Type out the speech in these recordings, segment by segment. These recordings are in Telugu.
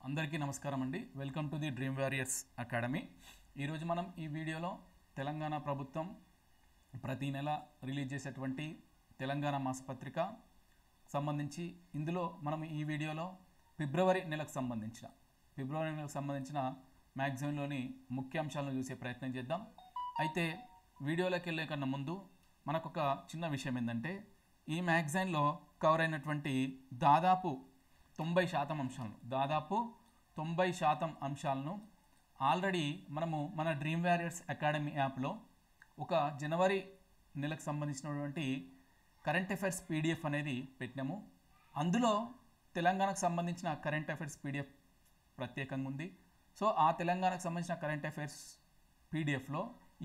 అందరికీ నమస్కారం అండి. Welcome to the dream warriors academy. ఈరోజు మనం ఈ వీడియోలో తెలంగాణ ప్రభుత్వం ప్రతి నెల రిలీజ్ చేసేటువంటి తెలంగాణ మాసపత్రిక సంబంధించి ఇందులో మనం ఈ వీడియోలో ఫిబ్రవరి నెలకు సంబంధించిన మ్యాగజైన్లోని ముఖ్యాంశాలను చూసే ప్రయత్నం చేద్దాం. అయితే వీడియోలోకి వెళ్ళే కన్నా ముందు మనకొక చిన్న విషయం ఏంటంటే, ఈ మ్యాగజైన్లో కవర్ అయినటువంటి దాదాపు 90% అంశాలను ఆల్రెడీ మనము మన డ్రీమ్ వారియర్స్ అకాడమీ యాప్లో ఒక జనవరి నెలకు సంబంధించినటువంటి కరెంట్ అఫైర్స్ పీడిఎఫ్ అనేది పెట్టినాము. అందులో తెలంగాణకు సంబంధించిన కరెంట్ అఫైర్స్ పీడిఎఫ్ ప్రత్యేకంగా ఉంది. సో ఆ తెలంగాణకు సంబంధించిన కరెంట్ అఫైర్స్ పీడిఎఫ్లో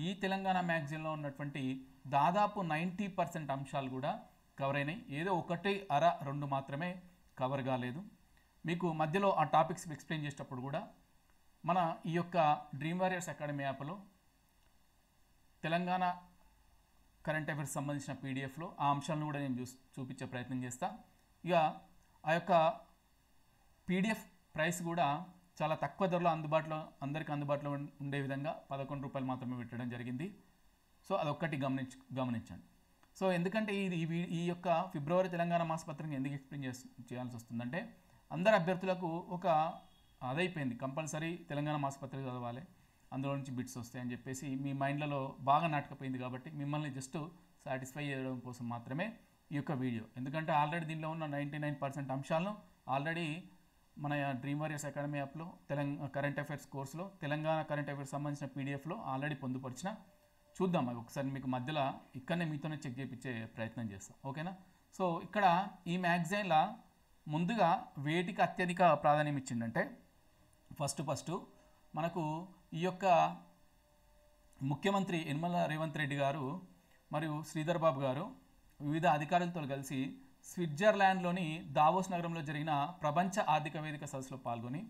ఈ తెలంగాణ మ్యాగజైన్లో ఉన్నటువంటి దాదాపు 90% అంశాలు కూడా కవర్ అయినాయి. ఏదో ఒకటి అర రెండు మాత్రమే కవర్ కాలేదు. మీకు మధ్యలో ఆ టాపిక్స్ ఎక్స్ప్లెయిన్ చేసేటప్పుడు కూడా మన ఈ యొక్క డ్రీమ్ వారియర్స్ అకాడమీ యాప్లో తెలంగాణ కరెంట్ అఫైర్స్ సంబంధించిన పీడిఎఫ్లో ఆ అంశాలను కూడా నేను చూపించే ప్రయత్నం చేస్తా. ఇక ఆ యొక్క పీడిఎఫ్ ప్రైస్ కూడా చాలా తక్కువ ధరలో అందరికీ అందుబాటులో ఉండే విధంగా ₹11 మాత్రమే పెట్టడం జరిగింది. సో అదొక్కటి గమనించండి. సో ఎందుకంటే ఈ యొక్క ఫిబ్రవరి తెలంగాణ మాసపత్రికను ఎందుకు ఎక్స్ప్లెయిన్ చేయాల్సి వస్తుందంటే, అందరు అభ్యర్థులకు ఒక అదైపోయింది, కంపల్సరీ తెలంగాణ మాసపత్రిక చదవాలి, అందులో నుంచి బిట్స్ వస్తాయని చెప్పేసి మీ మైండ్లలో బాగా నాటకపోయింది. కాబట్టి మిమ్మల్ని జస్ట్ సాటిస్ఫై చేయడం కోసం మాత్రమే ఈ యొక్క వీడియో. ఎందుకంటే ఆల్రెడీ దీనిలో ఉన్న 99% అంశాలను ఆల్రెడీ మన డ్రీమ్ వారియర్స్ అకాడమీ యాప్లో కరెంట్ అఫైర్స్ కోర్సులో తెలంగాణ కరెంట్ అఫైర్స్ సంబంధించిన పీడిఎఫ్లో ఆల్రెడీ పొందుపరిచిన. చూద్దాం, అవి ఒకసారి మీకు మధ్యలో ఇక్కడనే మీతోనే చెక్ చేయించే ప్రయత్నం చేస్తాం, ఓకేనా. సో ఇక్కడ ఈ మ్యాగజైన్లో ముందుగా వేటికి అత్యధిక ప్రాధాన్యం ఇచ్చిందంటే, ఫస్ట్ మనకు ఈ యొక్క ముఖ్యమంత్రి యనమల రేవంత్ రెడ్డి గారు మరియు శ్రీధర్ బాబు గారు వివిధ అధికారులతో కలిసి స్విట్జర్లాండ్లోని దావోస్ నగరంలో జరిగిన ప్రపంచ ఆర్థిక వేదిక సదస్సులో పాల్గొని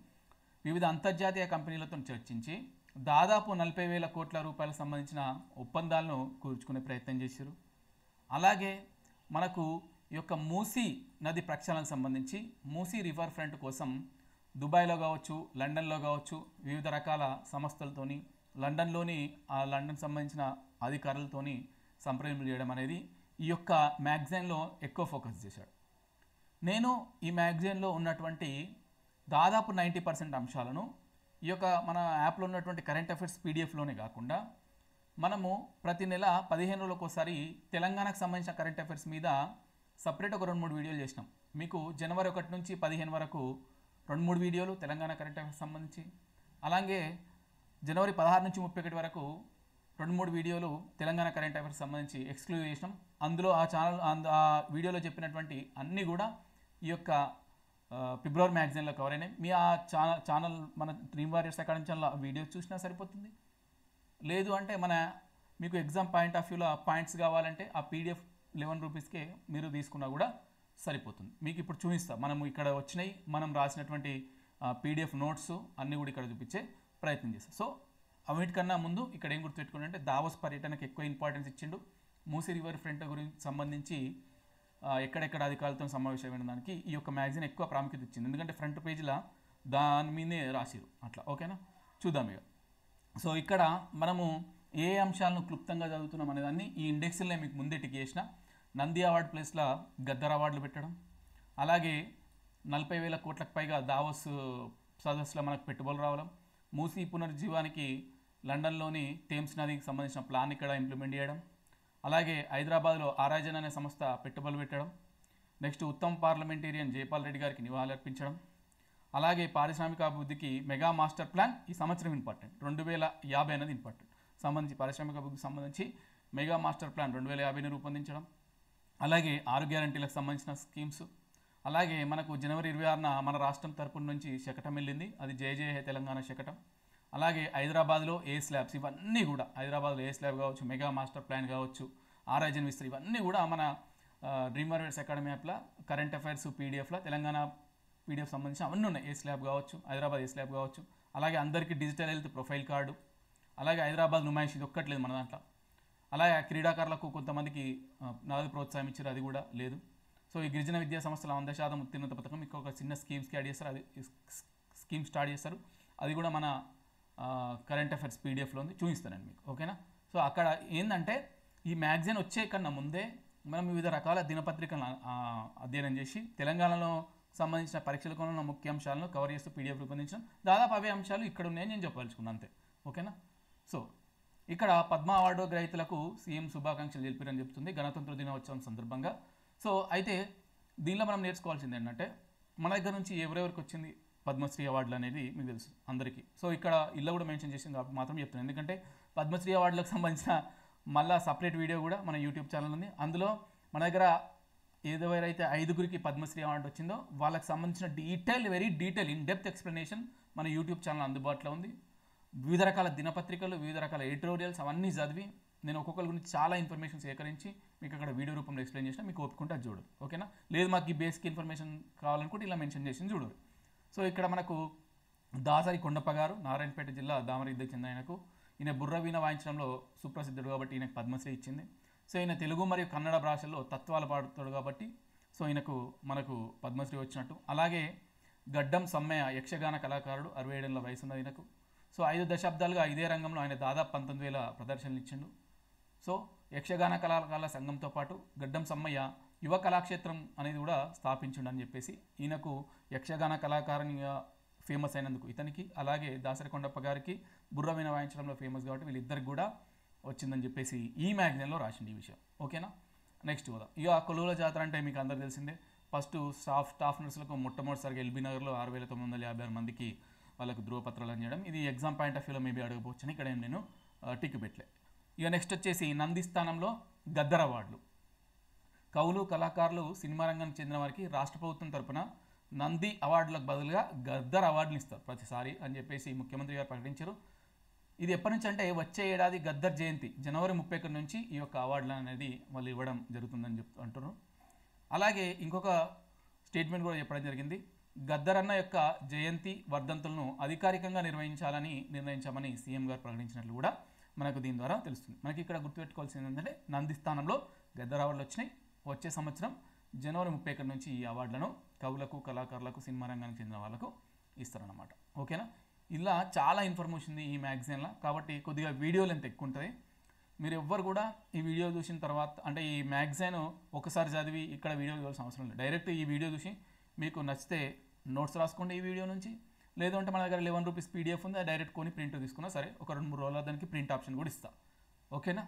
వివిధ అంతర్జాతీయ కంపెనీలతో చర్చించి దాదాపు 40,000 కోట్ల రూపాయలకు సంబంధించిన ఒప్పందాలను కూర్చుకునే ప్రయత్నం చేశారు. అలాగే మనకు ఈ యొక్క మూసీ నది ప్రక్షాళనకు సంబంధించి మూసీ రివర్ ఫ్రంట్ కోసం దుబాయ్లో కావచ్చు, లండన్లో కావచ్చు, వివిధ రకాల సంస్థలతోని లండన్లోని లండన్ సంబంధించిన అధికారులతోని సంప్రదింపులు చేయడం అనేది ఈ యొక్క మ్యాగజైన్లో ఎక్కువ ఫోకస్ చేశాడు. నేను ఈ మ్యాగజైన్లో ఉన్నటువంటి దాదాపు 90% అంశాలను ఈ యొక్క మన యాప్లో ఉన్నటువంటి కరెంట్ అఫైర్స్ పీడిఎఫ్లోనే కాకుండా మనము ప్రతి నెల 15 రోజులకు ఒకసారి తెలంగాణకు సంబంధించిన కరెంట్ అఫైర్స్ మీద సపరేట్ ఒక 2-3 వీడియోలు చేసినాం. మీకు జనవరి 1 నుంచి 15 వరకు 2-3 వీడియోలు తెలంగాణ కరెంట్ అఫైర్స్ సంబంధించి, అలాగే జనవరి 16 నుంచి 31 వరకు 2-3 వీడియోలు తెలంగాణ కరెంట్ అఫైర్స్ సంబంధించి ఎక్స్క్లూజివ్ చేసినాం. అందులో ఆ వీడియోలో చెప్పినటువంటి అన్నీ కూడా ఈ యొక్క ఫిబ్రవరి మ్యాగజైన్లో కవర్ అయినాయి. మీ ఆ ఛానల్ మన dream warriors academy channel videos చూసినా సరిపోతుంది. లేదు అంటే మీకు ఎగ్జామ్ పాయింట్ ఆఫ్ వ్యూలో పాయింట్స్ కావాలంటే ఆ పీడిఎఫ్ ₹11కే మీరు తీసుకున్నా కూడా సరిపోతుంది. మీకు ఇప్పుడు చూపిస్తా, మనము ఇక్కడ వచ్చినాయి, మనం రాసినటువంటి పీడిఎఫ్ నోట్స్ అన్నీ కూడా ఇక్కడ చూపించే ప్రయత్నం చేస్తాం. సో అన్నిటికన్నా ముందు ఇక్కడ ఏం గుర్తుపెట్టుకోండి అంటే, దావోస్ పర్యటనకు ఎక్కువ ఇంపార్టెన్స్ ఇచ్చిండు. మూసీ రివర్ ఫ్రంట్ గురించి సంబంధించి ఎక్కడెక్కడ అధికారులతో సమావేశమైన దానికి ఈ యొక్క మ్యాగజైన్ ఎక్కువ ప్రాముఖ్యత ఇచ్చింది. ఎందుకంటే ఫ్రంట్ పేజీలో దాని మీదే రాసిరు అట్లా, ఓకేనా. చూద్దాం ఇక. సో ఇక్కడ మనము ఏ అంశాలను క్లుప్తంగా చదువుతున్నాం అనేదాన్ని ఈ ఇండెక్స్లో మీకు ముందే టిక్ చేసిన. నంది అవార్డు ప్లేస్లో గద్దర్ అవార్డులు పెట్టడం, అలాగే 40,000 కోట్లకు పైగా దావోస్ సదస్సులో మనకు పెట్టుబడులు రావడం, మూసీ పునరుజ్జీవానికి లండన్లోని థేమ్స్ నదికి సంబంధించిన ప్లాన్ ఇక్కడ ఇంప్లిమెంట్ చేయడం, అలాగే హైదరాబాద్లో ఆరాజన్ అనే సంస్థ పెట్టుబడులు పెట్టడం, నెక్స్ట్ ఉత్తమ పార్లమెంటేరియన్ జైపాల్ రెడ్డి గారికి నివాళులు అర్పించడం, అలాగే పారిశ్రామిక అభివృద్ధికి మెగా మాస్టర్ ప్లాన్ ఈ సంవత్సరం ఇంపార్టెంట్, 2050 అనేది ఇంపార్టెంట్ సంబంధించి పారిశ్రామిక అభివృద్ధికి సంబంధించి మెగా మాస్టర్ ప్లాన్ 2050ని రూపొందించడం, అలాగే 6 గ్యారంటీలకు సంబంధించిన స్కీమ్స్, అలాగే మనకు జనవరి 26న మన రాష్ట్రం తరపున నుంచి శకటం వెళ్ళింది, అది జయ జయ హే తెలంగాణ శకటం. అలాగే హైదరాబాద్లో ఏ స్లాబ్స్, ఇవన్నీ కూడా హైదరాబాద్లో ఏ స్లాబ్ కావచ్చు, మెగా మాస్టర్ ప్లాన్ కావచ్చు, ఆరాజన్ విస్తరి, ఇవన్నీ కూడా మన డ్రీమ్ వారియర్స్ అకాడమీ యాప్లో కరెంట్ అఫైర్స్ పీడిఎఫ్లో తెలంగాణ పీడిఎఫ్ సంబంధించి అవన్నీ ఉన్నాయి. ఏ స్లాబ్ కావచ్చు, హైదరాబాద్ ఏ స్లాబ్ కావచ్చు, అలాగే అందరికీ డిజిటల్ హెల్త్ ప్రొఫైల్ కార్డు, అలాగే హైదరాబాద్ నుమాయిష్, ఇది ఒక్కట్లేదు మన దాంట్లో. అలాగే క్రీడాకారులకు కొంతమందికి నగదు ప్రోత్సాహం ఇచ్చారు, అది కూడా లేదు. సో ఈ గిరిజన విద్యా సంస్థల 100% ఉత్తీర్ణత పథకం మీకు ఒక చిన్న స్కీమ్స్కి యాడ్ చేస్తారు, అది స్కీమ్ స్టార్ట్ చేస్తారు. అది కూడా మన కరెంట్ అఫైర్స్ పీడిఎఫ్లో ఉంది, చూపిస్తానండి మీకు. ఓకేనా. సో అక్కడ ఏంటంటే ఈ మ్యాగజైన్ వచ్చే కన్నా ముందే మనం వివిధ రకాల దినపత్రికలను అధ్యయనం చేసి తెలంగాణలో సంబంధించిన పరీక్షలకు ఉన్న ముఖ్య అంశాలను కవర్ చేస్తూ పీడిఎఫ్ రూపొందించడం. దాదాపు అవే అంశాలు ఇక్కడ ఉన్నాయని నేను చెప్పదలుచుకున్నాను అంతే. ఓకేనా. సో ఇక్కడ పద్మ అవార్డు గ్రహీతలకు సీఎం శుభాకాంక్షలు తెలిపారని చెప్తుంది గణతంత్ర దినోత్సవం సందర్భంగా. సో అయితే దీనిలో మనం నేర్చుకోవాల్సింది ఏంటంటే మన దగ్గర నుంచి ఎవరెవరికి వచ్చింది పద్మశ్రీ అవార్డులు అనేది మీకు తెలుసు అందరికీ. సో ఇక్కడ ఇల్లు కూడా మెన్షన్ చేసింది కాబట్టి మాత్రం చెప్తున్నాను, ఎందుకంటే పద్మశ్రీ అవార్డులకు సంబంధించిన మళ్ళీ సపరేట్ వీడియో కూడా మన యూట్యూబ్ ఛానల్ ఉంది. అందులో మన దగ్గర ఎవరైతే 5గురికి పద్మశ్రీ అవార్డు వచ్చిందో వాళ్ళకి సంబంధించిన very detail in depth explanation మన యూట్యూబ్ ఛానల్ అందుబాటులో ఉంది. వివిధ రకాల దినపత్రికలు, వివిధ రకాల ఎడిటోరియల్స్ అవన్నీ చదివి నేను ఒక్కొక్కరి గురించి చాలా ఇన్ఫర్మేషన్ సేకరించి మీకు అక్కడ వీడియో రూపంలో ఎక్స్ప్లెయిన్ చేసిన మీకు ఒప్పుకుంటే అది చూడరు. ఓకేనా. లేదు మాకు ఈ బేసిక్ ఇన్ఫర్మేషన్ కావాలనుకుంటే ఇలా మెన్షన్ చేసి చూడరు. సో ఇక్కడ మనకు దాసరి కొండప్ప గారు నారాయణపేట జిల్లా దామరగిద్దకు చెందిన ఆయనకు, ఈయన బుర్ర వీణ వాయించడంలో సుప్రసిద్ధుడు కాబట్టి ఈయనకు పద్మశ్రీ ఇచ్చింది. సో ఈయన తెలుగు మరియు కన్నడ భాషల్లో తత్వాలు పాడుతాడు కాబట్టి సో ఈయనకు మనకు పద్మశ్రీ వచ్చినట్టు. అలాగే గడ్డం సమ్మయ్య యక్షగాన కళాకారుడు, 67 ఏళ్ల వయసు ఉన్నది ఈయనకు. సో 5 దశాబ్దాలుగా ఇదే రంగంలో ఆయన దాదాపు 19,000 ప్రదర్శనలు ఇచ్చిండు. సో యక్షగాన కళాకారుల సంఘంతో పాటు గడ్డం సమ్మయ్య యువ కళాక్షేత్రం అనేది కూడా స్థాపించిండు అని చెప్పేసి ఈయనకు యక్షగాన కళాకారునిగా ఫేమస్ అయినందుకు ఇతనికి, అలాగే దాసరి కొండప్ప గారికి బుర్ర వీణ వాయించడంలో ఫేమస్ కాబట్టి వీళ్ళిద్దరికి కూడా వచ్చిందని చెప్పేసి ఈ మ్యాగజైన్లో రాసింది ఈ విషయం. ఓకేనా. నెక్స్ట్ పోదాం. ఇక కొలువుల జాతర అంటే మీకు అందరు తెలిసిందే. ఫస్ట్ స్టాఫ్ నర్సులకు మొట్టమొదటిసారిగా ఎల్బీ నగర్లో 6,956 మందికి వాళ్ళకు ధృవపత్రాలు చేయడం. ఇది ఎగ్జామ్ పాయింట్ ఆఫ్ వ్యూలో మేబీ అడగపోవచ్చు అని ఇక్కడ ఏం నేను టిక్ పెట్టలే. ఇక నెక్స్ట్ వచ్చేసి నంది స్థానంలో గద్దర్ అవార్డులు. కవులు, కళాకారులు, సినిమా రంగానికి చెందిన వారికి రాష్ట్ర ప్రభుత్వం తరపున నంది అవార్డులకు బదులుగా గద్దర్ అవార్డులు ఇస్తారు ప్రతిసారి అని చెప్పేసి ముఖ్యమంత్రి గారు ప్రకటించారు. ఇది ఎప్పటి నుంచి అంటే వచ్చే ఏడాది గద్దర్ జయంతి జనవరి 31 నుంచి ఈ యొక్క అవార్డులు అనేది వాళ్ళు ఇవ్వడం జరుగుతుందని అంటున్నారు. అలాగే ఇంకొక స్టేట్మెంట్ కూడా చెప్పడం జరిగింది. గద్దర్ అన్న యొక్క జయంతి వర్ధంతులను అధికారికంగా నిర్ణయించామని సీఎం గారు ప్రకటించినట్లు కూడా మనకు దీని ద్వారా తెలుస్తుంది. మనకి ఇక్కడ గుర్తుపెట్టుకోవాల్సింది ఏంటంటే నంది స్థానంలో గద్దర్ అవార్డులు వచ్చినాయి. వచ్చే సంవత్సరం జనవరి 31 నుంచి ఈ అవార్డులను కవులకు, కళాకారులకు, సినిమా రంగానికి చెందిన వాళ్ళకు ఇస్తారన్నమాట. ఓకేనా. ఇలా చాలా ఇన్ఫర్మేషన్ ఉంది ఈ మ్యాగజైన్లో కాబట్టి కొద్దిగా వీడియో లెంత్ ఎక్కువ ఉంటుంది. మీరు ఎవ్వరు కూడా ఈ వీడియో చూసిన తర్వాత అంటే ఈ మ్యాగజైన్ ఒకసారి చదివి ఇక్కడ వీడియో చూడాల్సిన అవసరం లేదు. డైరెక్ట్ ఈ వీడియో చూసి మీకు నచ్చితే నోట్స్ రాసుకోండి ఈ వీడియో నుంచి. లేదు అంటే మన దగ్గర 11 రూపీస్ పీడిఎఫ్ ఉంది, డైరెక్ట్ కొని ప్రింట్ తీసుకున్నా సరే, ఒక 2-3 రోజుల దానికి ప్రింట్ ఆప్షన్ కూడా ఇస్తా. ఓకేనా.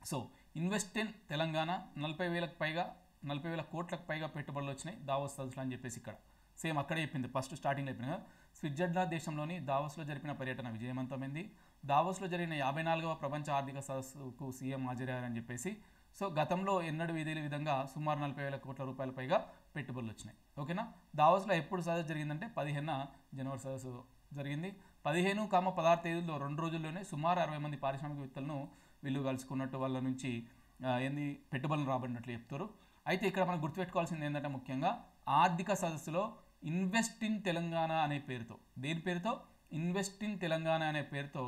సో ఇన్వెస్ట్ ఇన్ తెలంగాణ 40,000 కోట్లకు పైగా పెట్టుబడులు వచ్చినాయి దావోస్ సదస్సులు అని చెప్పేసి ఇక్కడ సేమ్ అక్కడే చెప్పింది. ఫస్ట్ స్టార్టింగ్ అయిపోయిన స్విట్జర్లాండ్ దేశంలోని దావోస్లో జరిపిన పర్యటన విజయవంతమైంది. దావోస్లో జరిగిన 54వ ప్రపంచ ఆర్థిక సదస్సుకు సీఎం హాజరయ్యారని చెప్పేసి. సో గతంలో ఎన్నడూ విధిల విధంగా సుమారు 40,000 కోట్ల రూపాయల పైగా పెట్టుబడులు వచ్చినాయి. ఓకేనా. దావోస్లో ఎప్పుడు సదస్సు జరిగిందంటే 15 జనవరి సదస్సు జరిగింది. 15-16 తేదీల్లో 2 రోజుల్లోనే సుమారు 60 మంది పారిశ్రామికవేత్తలను వీళ్ళు కలుసుకున్నట్టు వాళ్ళ నుంచి పెట్టుబడులు రాబడినట్లు చెప్తారు. అయితే ఇక్కడ మనం గుర్తుపెట్టుకోవాల్సింది ఏంటంటే ముఖ్యంగా ఆర్థిక సదస్సులో ఇన్వెస్ట్ ఇన్ తెలంగాణ అనే పేరుతో, దేని పేరుతో ఇన్వెస్ట్ ఇన్ తెలంగాణ అనే పేరుతో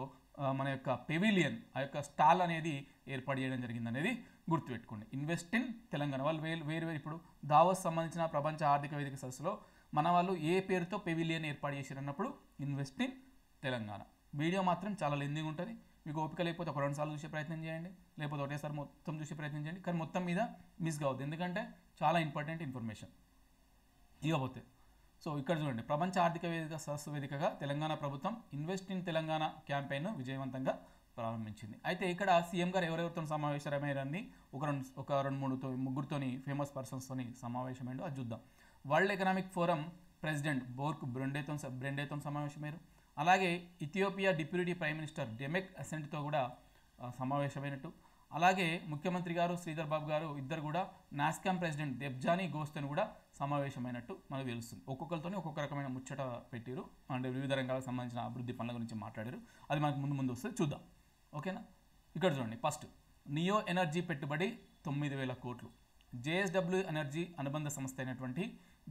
మన యొక్క పెవిలియన్ ఆ యొక్క స్టాల్ అనేది ఏర్పాటు చేయడం జరిగింది అనేది గుర్తుపెట్టుకోండి. ఇన్వెస్ట్ ఇన్ తెలంగాణ వాళ్ళు వేరు ఇప్పుడు దావోస్ సంబంధించిన ప్రపంచ ఆర్థిక వేదిక సదస్సులో మన వాళ్ళు ఏ పేరుతో పెవిలియన్ ఏర్పాటు చేశారన్నప్పుడు ఇన్వెస్ట్ ఇన్ తెలంగాణ. వీడియో మాత్రం చాలా లెందిగా ఉంటుంది. మీకు ఓపిక లేకపోతే ఒక 2 సార్లు చూసే ప్రయత్నం చేయండి, లేకపోతే ఒకటేసారి మొత్తం చూసే ప్రయత్నం చేయండి. కానీ మొత్తం మీద మిస్ కావద్దు, ఎందుకంటే చాలా ఇంపార్టెంట్ ఇన్ఫర్మేషన్. ఇకపోతే సో ఇక్కడ చూడండి, ప్రపంచ ఆర్థిక వేదిక సదస్సు వేదికగా తెలంగాణ ప్రభుత్వం ఇన్వెస్ట్ ఇన్ తెలంగాణ క్యాంపెయిన్ను విజయవంతంగా ప్రారంభించింది. అయితే ఇక్కడ సీఎం గారు ఎవరెవరితో సమావేశమయ్యారని ఒక 2-3 ముగ్గురితోని ఫేమస్ పర్సన్స్తోని సమావేశమైందో అది చూద్దాం. వరల్డ్ ఎకనామిక్ ఫోరం ప్రెసిడెంట్ బోర్క్ బ్రెండేతో సమావేశమయ్యారు. అలాగే ఇథియోపియా డిప్యూటీ ప్రైమ్ మినిస్టర్ డెమెక్ అసెంట్తో కూడా సమావేశమైనట్టు. అలాగే ముఖ్యమంత్రి గారు శ్రీధర్ బాబు గారు ఇద్దరు కూడా నాస్కామ్ ప్రెసిడెంట్ దెబ్జానీ ఘోష్తో కూడా సమావేశమైనట్టు మనకు తెలుస్తుంది. ఒక్కొక్కరితో ఒక్కొక్క రకమైన ముచ్చట పెట్టారు, అంటే వివిధ రంగాలకు సంబంధించిన అభివృద్ధి పనుల గురించి మాట్లాడారు. అది మనకు ముందు వస్తే చూద్దాం. ఓకేనా. ఇక్కడ చూడండి, ఫస్ట్ నియో ఎనర్జీ పెట్టుబడి 9,000 కోట్లు. జేఎస్డబ్ల్యూ ఎనర్జీ అనుబంధ సంస్థ అయినటువంటి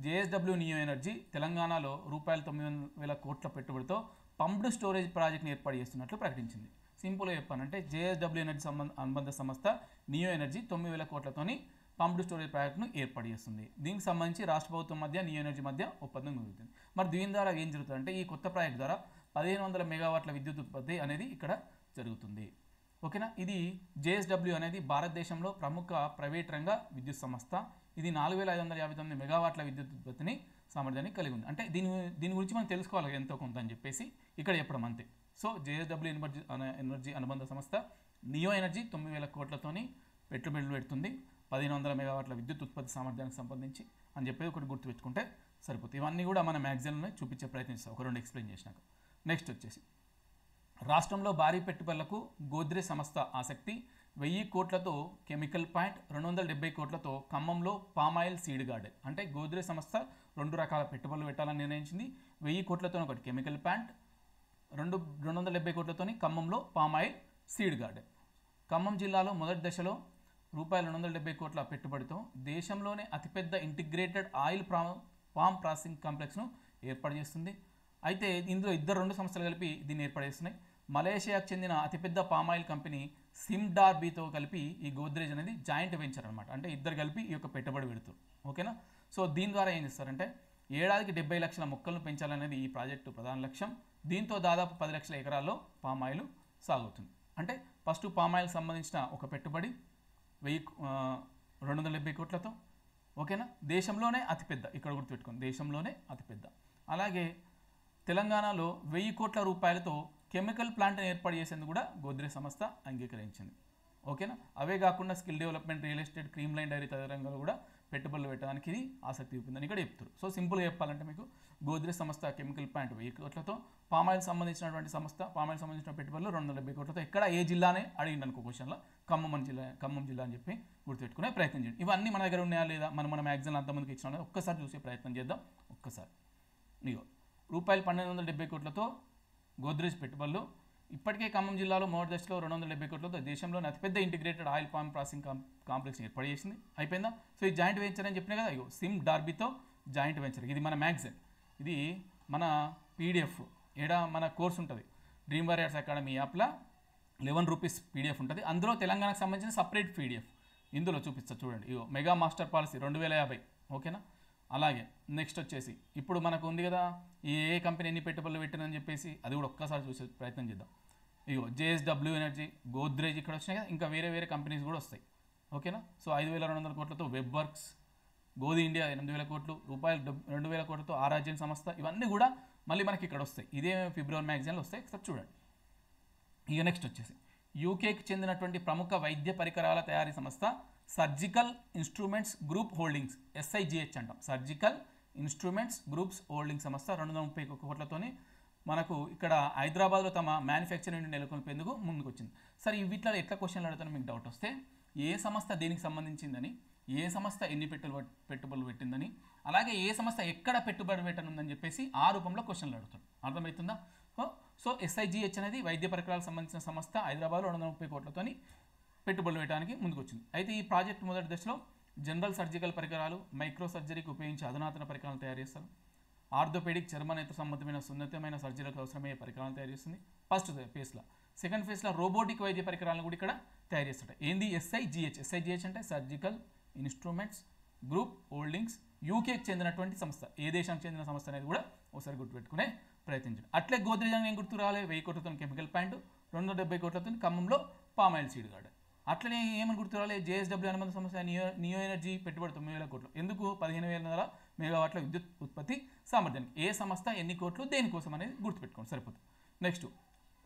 జేఎస్డబ్ల్యూ నియో ఎనర్జీ తెలంగాణలో రూపాయలు 9,000 కోట్ల పెట్టుబడితో పంప్డ్ స్టోరేజ్ ప్రాజెక్ట్ని ఏర్పాటు చేస్తున్నట్లు ప్రకటించింది. సింపుల్గా చెప్పానంటే జేఎస్డబ్ల్యూ ఎనర్జీ అనుబంధ సంస్థ నియో ఎనర్జీ 9,000 కోట్లతోని పంప్డ్ స్టోరేజ్ ప్రాజెక్టును ఏర్పాటు చేస్తుంది. దీనికి సంబంధించి రాష్ట్ర ప్రభుత్వం మధ్య నియో ఎనర్జీ మధ్య ఒప్పందం కుదురుతుంది. మరి దీని ద్వారా ఏం జరుగుతుందంటే ఈ కొత్త ప్రాజెక్ట్ ద్వారా 1500 మెగావాట్ల విద్యుత్ ఉత్పత్తి అనేది ఇక్కడ జరుగుతుంది. ఓకేనా. ఇది JSW అనేది భారతదేశంలో ప్రముఖ ప్రైవేట్ రంగ విద్యుత్ సంస్థ. ఇది 4559 మెగావాట్ల విద్యుత్ ఉత్పత్తిని సామర్థ్యాన్ని కలిగి ఉంది. అంటే దీని గురించి మనం తెలుసుకోవాలి ఎంతో కొంత అని చెప్పేసి ఇక్కడ చెప్పడం అంతే. సో JSW ఎనర్జీ అనుబంధ సంస్థ నియో ఎనర్జీ 9000 కోట్లతోని పెట్టుబడులు పెడుతుంది 1500 మెగావాట్ల విద్యుత్ ఉత్పత్తి సామర్థ్యానికి సంబంధించి అని చెప్పేది ఒకటి గుర్తుపెట్టుకుంటే సరిపోతుంది. ఇవన్నీ కూడా మన మ్యాగజైన్లో చూపించే ప్రయత్నిస్తాం ఒక రెండు ఎక్స్ప్లెయిన్ చేసినాక. నెక్స్ట్ వచ్చేసి రాష్ట్రంలో భారీ పెట్టుబడులకు గోద్రేజ్ సంస్థ ఆసక్తి. 1000 కోట్లతో కెమికల్ పాయింట్, 270 కోట్లతో ఖమ్మంలో పామాయిల్ సీడ్ గార్డెన్. అంటే గోద్రేజ్ సంస్థ 2 రకాల పెట్టుబడులు పెట్టాలని నిర్ణయించింది. 1000 కోట్లతో ఒకటి కెమికల్ ప్లాంట్, 270 కోట్లతోని ఖమ్మంలో పామాయిల్ సీడ్ గార్డెన్. ఖమ్మం జిల్లాలో మొదటి దశలో రూపాయలు 270 కోట్ల పెట్టుబడితో దేశంలోనే అతిపెద్ద ఇంటిగ్రేటెడ్ ఆయిల్ పామ్ ప్రాసెసింగ్ కాంప్లెక్స్ను ఏర్పాటు చేస్తుంది. అయితే ఇందులో రెండు సంస్థలు కలిపి దీన్ని ఏర్పాటు చేస్తున్నాయి. మలేషియాకు చెందిన అతిపెద్ద పామాయిల్ కంపెనీ సిమ్డార్బీతో కలిపి ఈ గోద్రేజ్ అనేది జాయింట్ వెంచర్ అనమాట. అంటే ఇద్దరు కలిపి ఈ యొక్క పెట్టుబడి పెడుతారు. ఓకేనా. సో దీని ద్వారా ఏం చేస్తారంటే ఏడాదికి 70 లక్షల మొక్కలను పెంచాలనేది ఈ ప్రాజెక్టు ప్రధాన లక్ష్యం. దీంతో దాదాపు 10 లక్షల ఎకరాల్లో పామాయిల్ సాగుతుంది. అంటే ఫస్ట్ పామాయిల్ సంబంధించిన ఒక పెట్టుబడి 270 కోట్లతో. ఓకేనా. దేశంలోనే అతిపెద్ద, ఇక్కడ గుర్తుపెట్టుకోండి, దేశంలోనే అతిపెద్ద. అలాగే తెలంగాణలో 1000 కోట్ల రూపాయలతో కెమికల్ ప్లాంట్ని ఏర్పాటు చేసేందుకు కూడా గోద్రేజ్ సంస్థ అంగీకరించింది. ఓకేనా. అవే కాకుండా skill development, real estate, Creamline Dairy తదితర రంగాలు కూడా పెట్టుబడులు పెట్టడానికి ఇది ఆసక్తి చూపిందని ఇక్కడ చెప్తారు. సో సింపుల్గా చెప్పాలంటే మీకు గోద్రేజ్ సంస్థ కెమికల్ ప్లాంట్ 1000 కోట్లతో, పామాయిల్ సంబంధించినటువంటి సంస్థ పామాయిల్ సంబంధించిన పెట్టుబడులు 270 కోట్లతో. ఎక్కడ ఏ జిల్లానే అడిగింది అనుకో క్వశ్చన్లో ఖమ్మం జిల్లా అని చెప్పి గుర్తుపెట్టుకునే ప్రయత్నం చేయండి. ఇవన్నీ మన దగ్గర ఉన్నాయా లేదా మన మ్యాగజైన్ అంతమందికి ఇచ్చిన ఒక్కసారి చూసే ప్రయత్నం చేద్దాం. ఒక్కసారి ఇగో రూపాయలు 1270 కోట్లతో గోద్రేజ్ పెట్టుబడులు. ఇప్పటికే ఖమ్మం జిల్లాలో మొదటి దశలో 270 కోట్లతో దేశంలోని అతిపెద్ద integrated oil palm processing complex ఏర్పాటు చేసింది. అయిపోయిందా. సో ఈ జాయింట్ వెంచర్ అని చెప్పినా కదా, ఇగో సిమ్ డార్బీతో జాయింట్ వెంచర్. ఇది మన మ్యాగజైన్, ఇది మన PDF, ఏడా మన కోర్స్ ఉంటుంది డ్రీమ్ వారియర్స్ అకాడమీ యాప్లో 11 రూపీస్ PDF ఉంటుంది. అందులో తెలంగాణకు సంబంధించిన సపరేట్ PDF ఇందులో చూపిస్తా చూడండి. ఇగో మెగా మాస్టర్ పాలసీ 2050. ఓకేనా. అలాగే నెక్స్ట్ వచ్చేసి ఇప్పుడు మనకు ఉంది కదా ఏ కంపెనీ ఎన్ని పెట్టుబడులు పెట్టిందని చెప్పేసి అది కూడా ఒక్కసారి చూసే ప్రయత్నం చేద్దాం. ఇగో JSW ఎనర్జీ, గోద్రేజ్ ఇక్కడ వచ్చినాయి కదా, ఇంకా వేరే కంపెనీస్ కూడా వస్తాయి. ఓకేనా. సో 5200 కోట్లతో వెబ్ వర్క్స్, గోధి ఇండియా 8000 కోట్లు, రూపాయలు 2000 కోట్లతో ఆరాజ్యం సంస్థ. ఇవన్నీ కూడా మళ్ళీ మనకి ఇక్కడ వస్తాయి. ఇదే ఫిబ్రవరి మ్యాగజైన్లో వస్తాయి. ఒకసారి చూడండి. ఇక నెక్స్ట్ వచ్చేసి యూకేకి చెందినటువంటి ప్రముఖ వైద్య పరికరాల తయారీ సంస్థ surgical instruments group holdings, SIGH అంటాం. సర్జికల్ ఇన్స్ట్రుమెంట్స్ గ్రూప్స్ హోల్డింగ్ సంస్థ 231 కోట్లతోని మనకు ఇక్కడ హైదరాబాద్లో తమ మ్యానుఫ్యాక్చరింగ్ నెలకొల్పేందుకు ముందుకు వచ్చింది. సరే వీటిలో ఎట్లా క్వశ్చన్లు అడుగుతాను మీకు డౌట్ వస్తే, ఏ సంస్థ దేనికి సంబంధించిందని, ఏ సంస్థ ఎన్ని పెట్టుబడులు పెట్టిందని, అలాగే ఏ సంస్థ ఎక్కడ పెట్టుబడి పెట్టనుందని చెప్పేసి ఆ రూపంలో క్వశ్చన్లు అడుగుతాడు. అర్థమవుతుందా. సో SIGH అనేది వైద్య పరికరాలకు సంబంధించిన సంస్థ హైదరాబాద్లో 230 కోట్లతోని పెట్టుబడులు పెట్టడానికి ముందుకు వచ్చింది. అయితే ఈ ప్రాజెక్ట్ మొదటి దశలో జనరల్ సర్జికల్ పరికరాలు, మైక్రో సర్జరీకి ఉపయోగించే అధునాతన పరికరాలను తయారు చేస్తారు. ఆర్థోపెడిక్, చర్మనేత్ర సంబంధమైన సున్నితమైన సర్జరీలకు అవసరమయ్యే పరికరాలను తయారు చేస్తుంది ఫస్ట్ ఫేజ్లో. సెకండ్ ఫేజ్లో రోబోటిక్ వైద్య పరికరాలను కూడా ఇక్కడ తయారు చేస్తాడు. ఏంది SIGH అంటే సర్జికల్ ఇన్స్ట్రుమెంట్స్ గ్రూప్ హోల్డింగ్స్, యూకేకి చెందినటువంటి సంస్థ. ఏ దేశానికి చెందిన సంస్థ అనేది కూడా ఒకసారి గుర్తుపెట్టుకునే ప్రయత్నించండి. అట్లే గోద్రేజ్ అని ఏం గుర్తు రావాలి, 1000 కోట్లతో కెమికల్ ప్లాంట్, 270 కోట్లతో ఖమ్మంలో పామాయిల్ సీడ్ గార్డెన్. అట్లనే ఏమని గుర్తు రావాలి, JSW అనుబంధ సంస్థ నియో ఎనర్జీ పెట్టుబడి 9000 కోట్లు. ఎందుకు 15,000 మెగావాట్ల విద్యుత్ ఉత్పత్తి సామర్థ్యానికి. ఏ సంస్థ ఎన్ని కోట్లు దేనికోసం అనేది గుర్తుపెట్టుకోండి సరిపోతుంది. నెక్స్ట్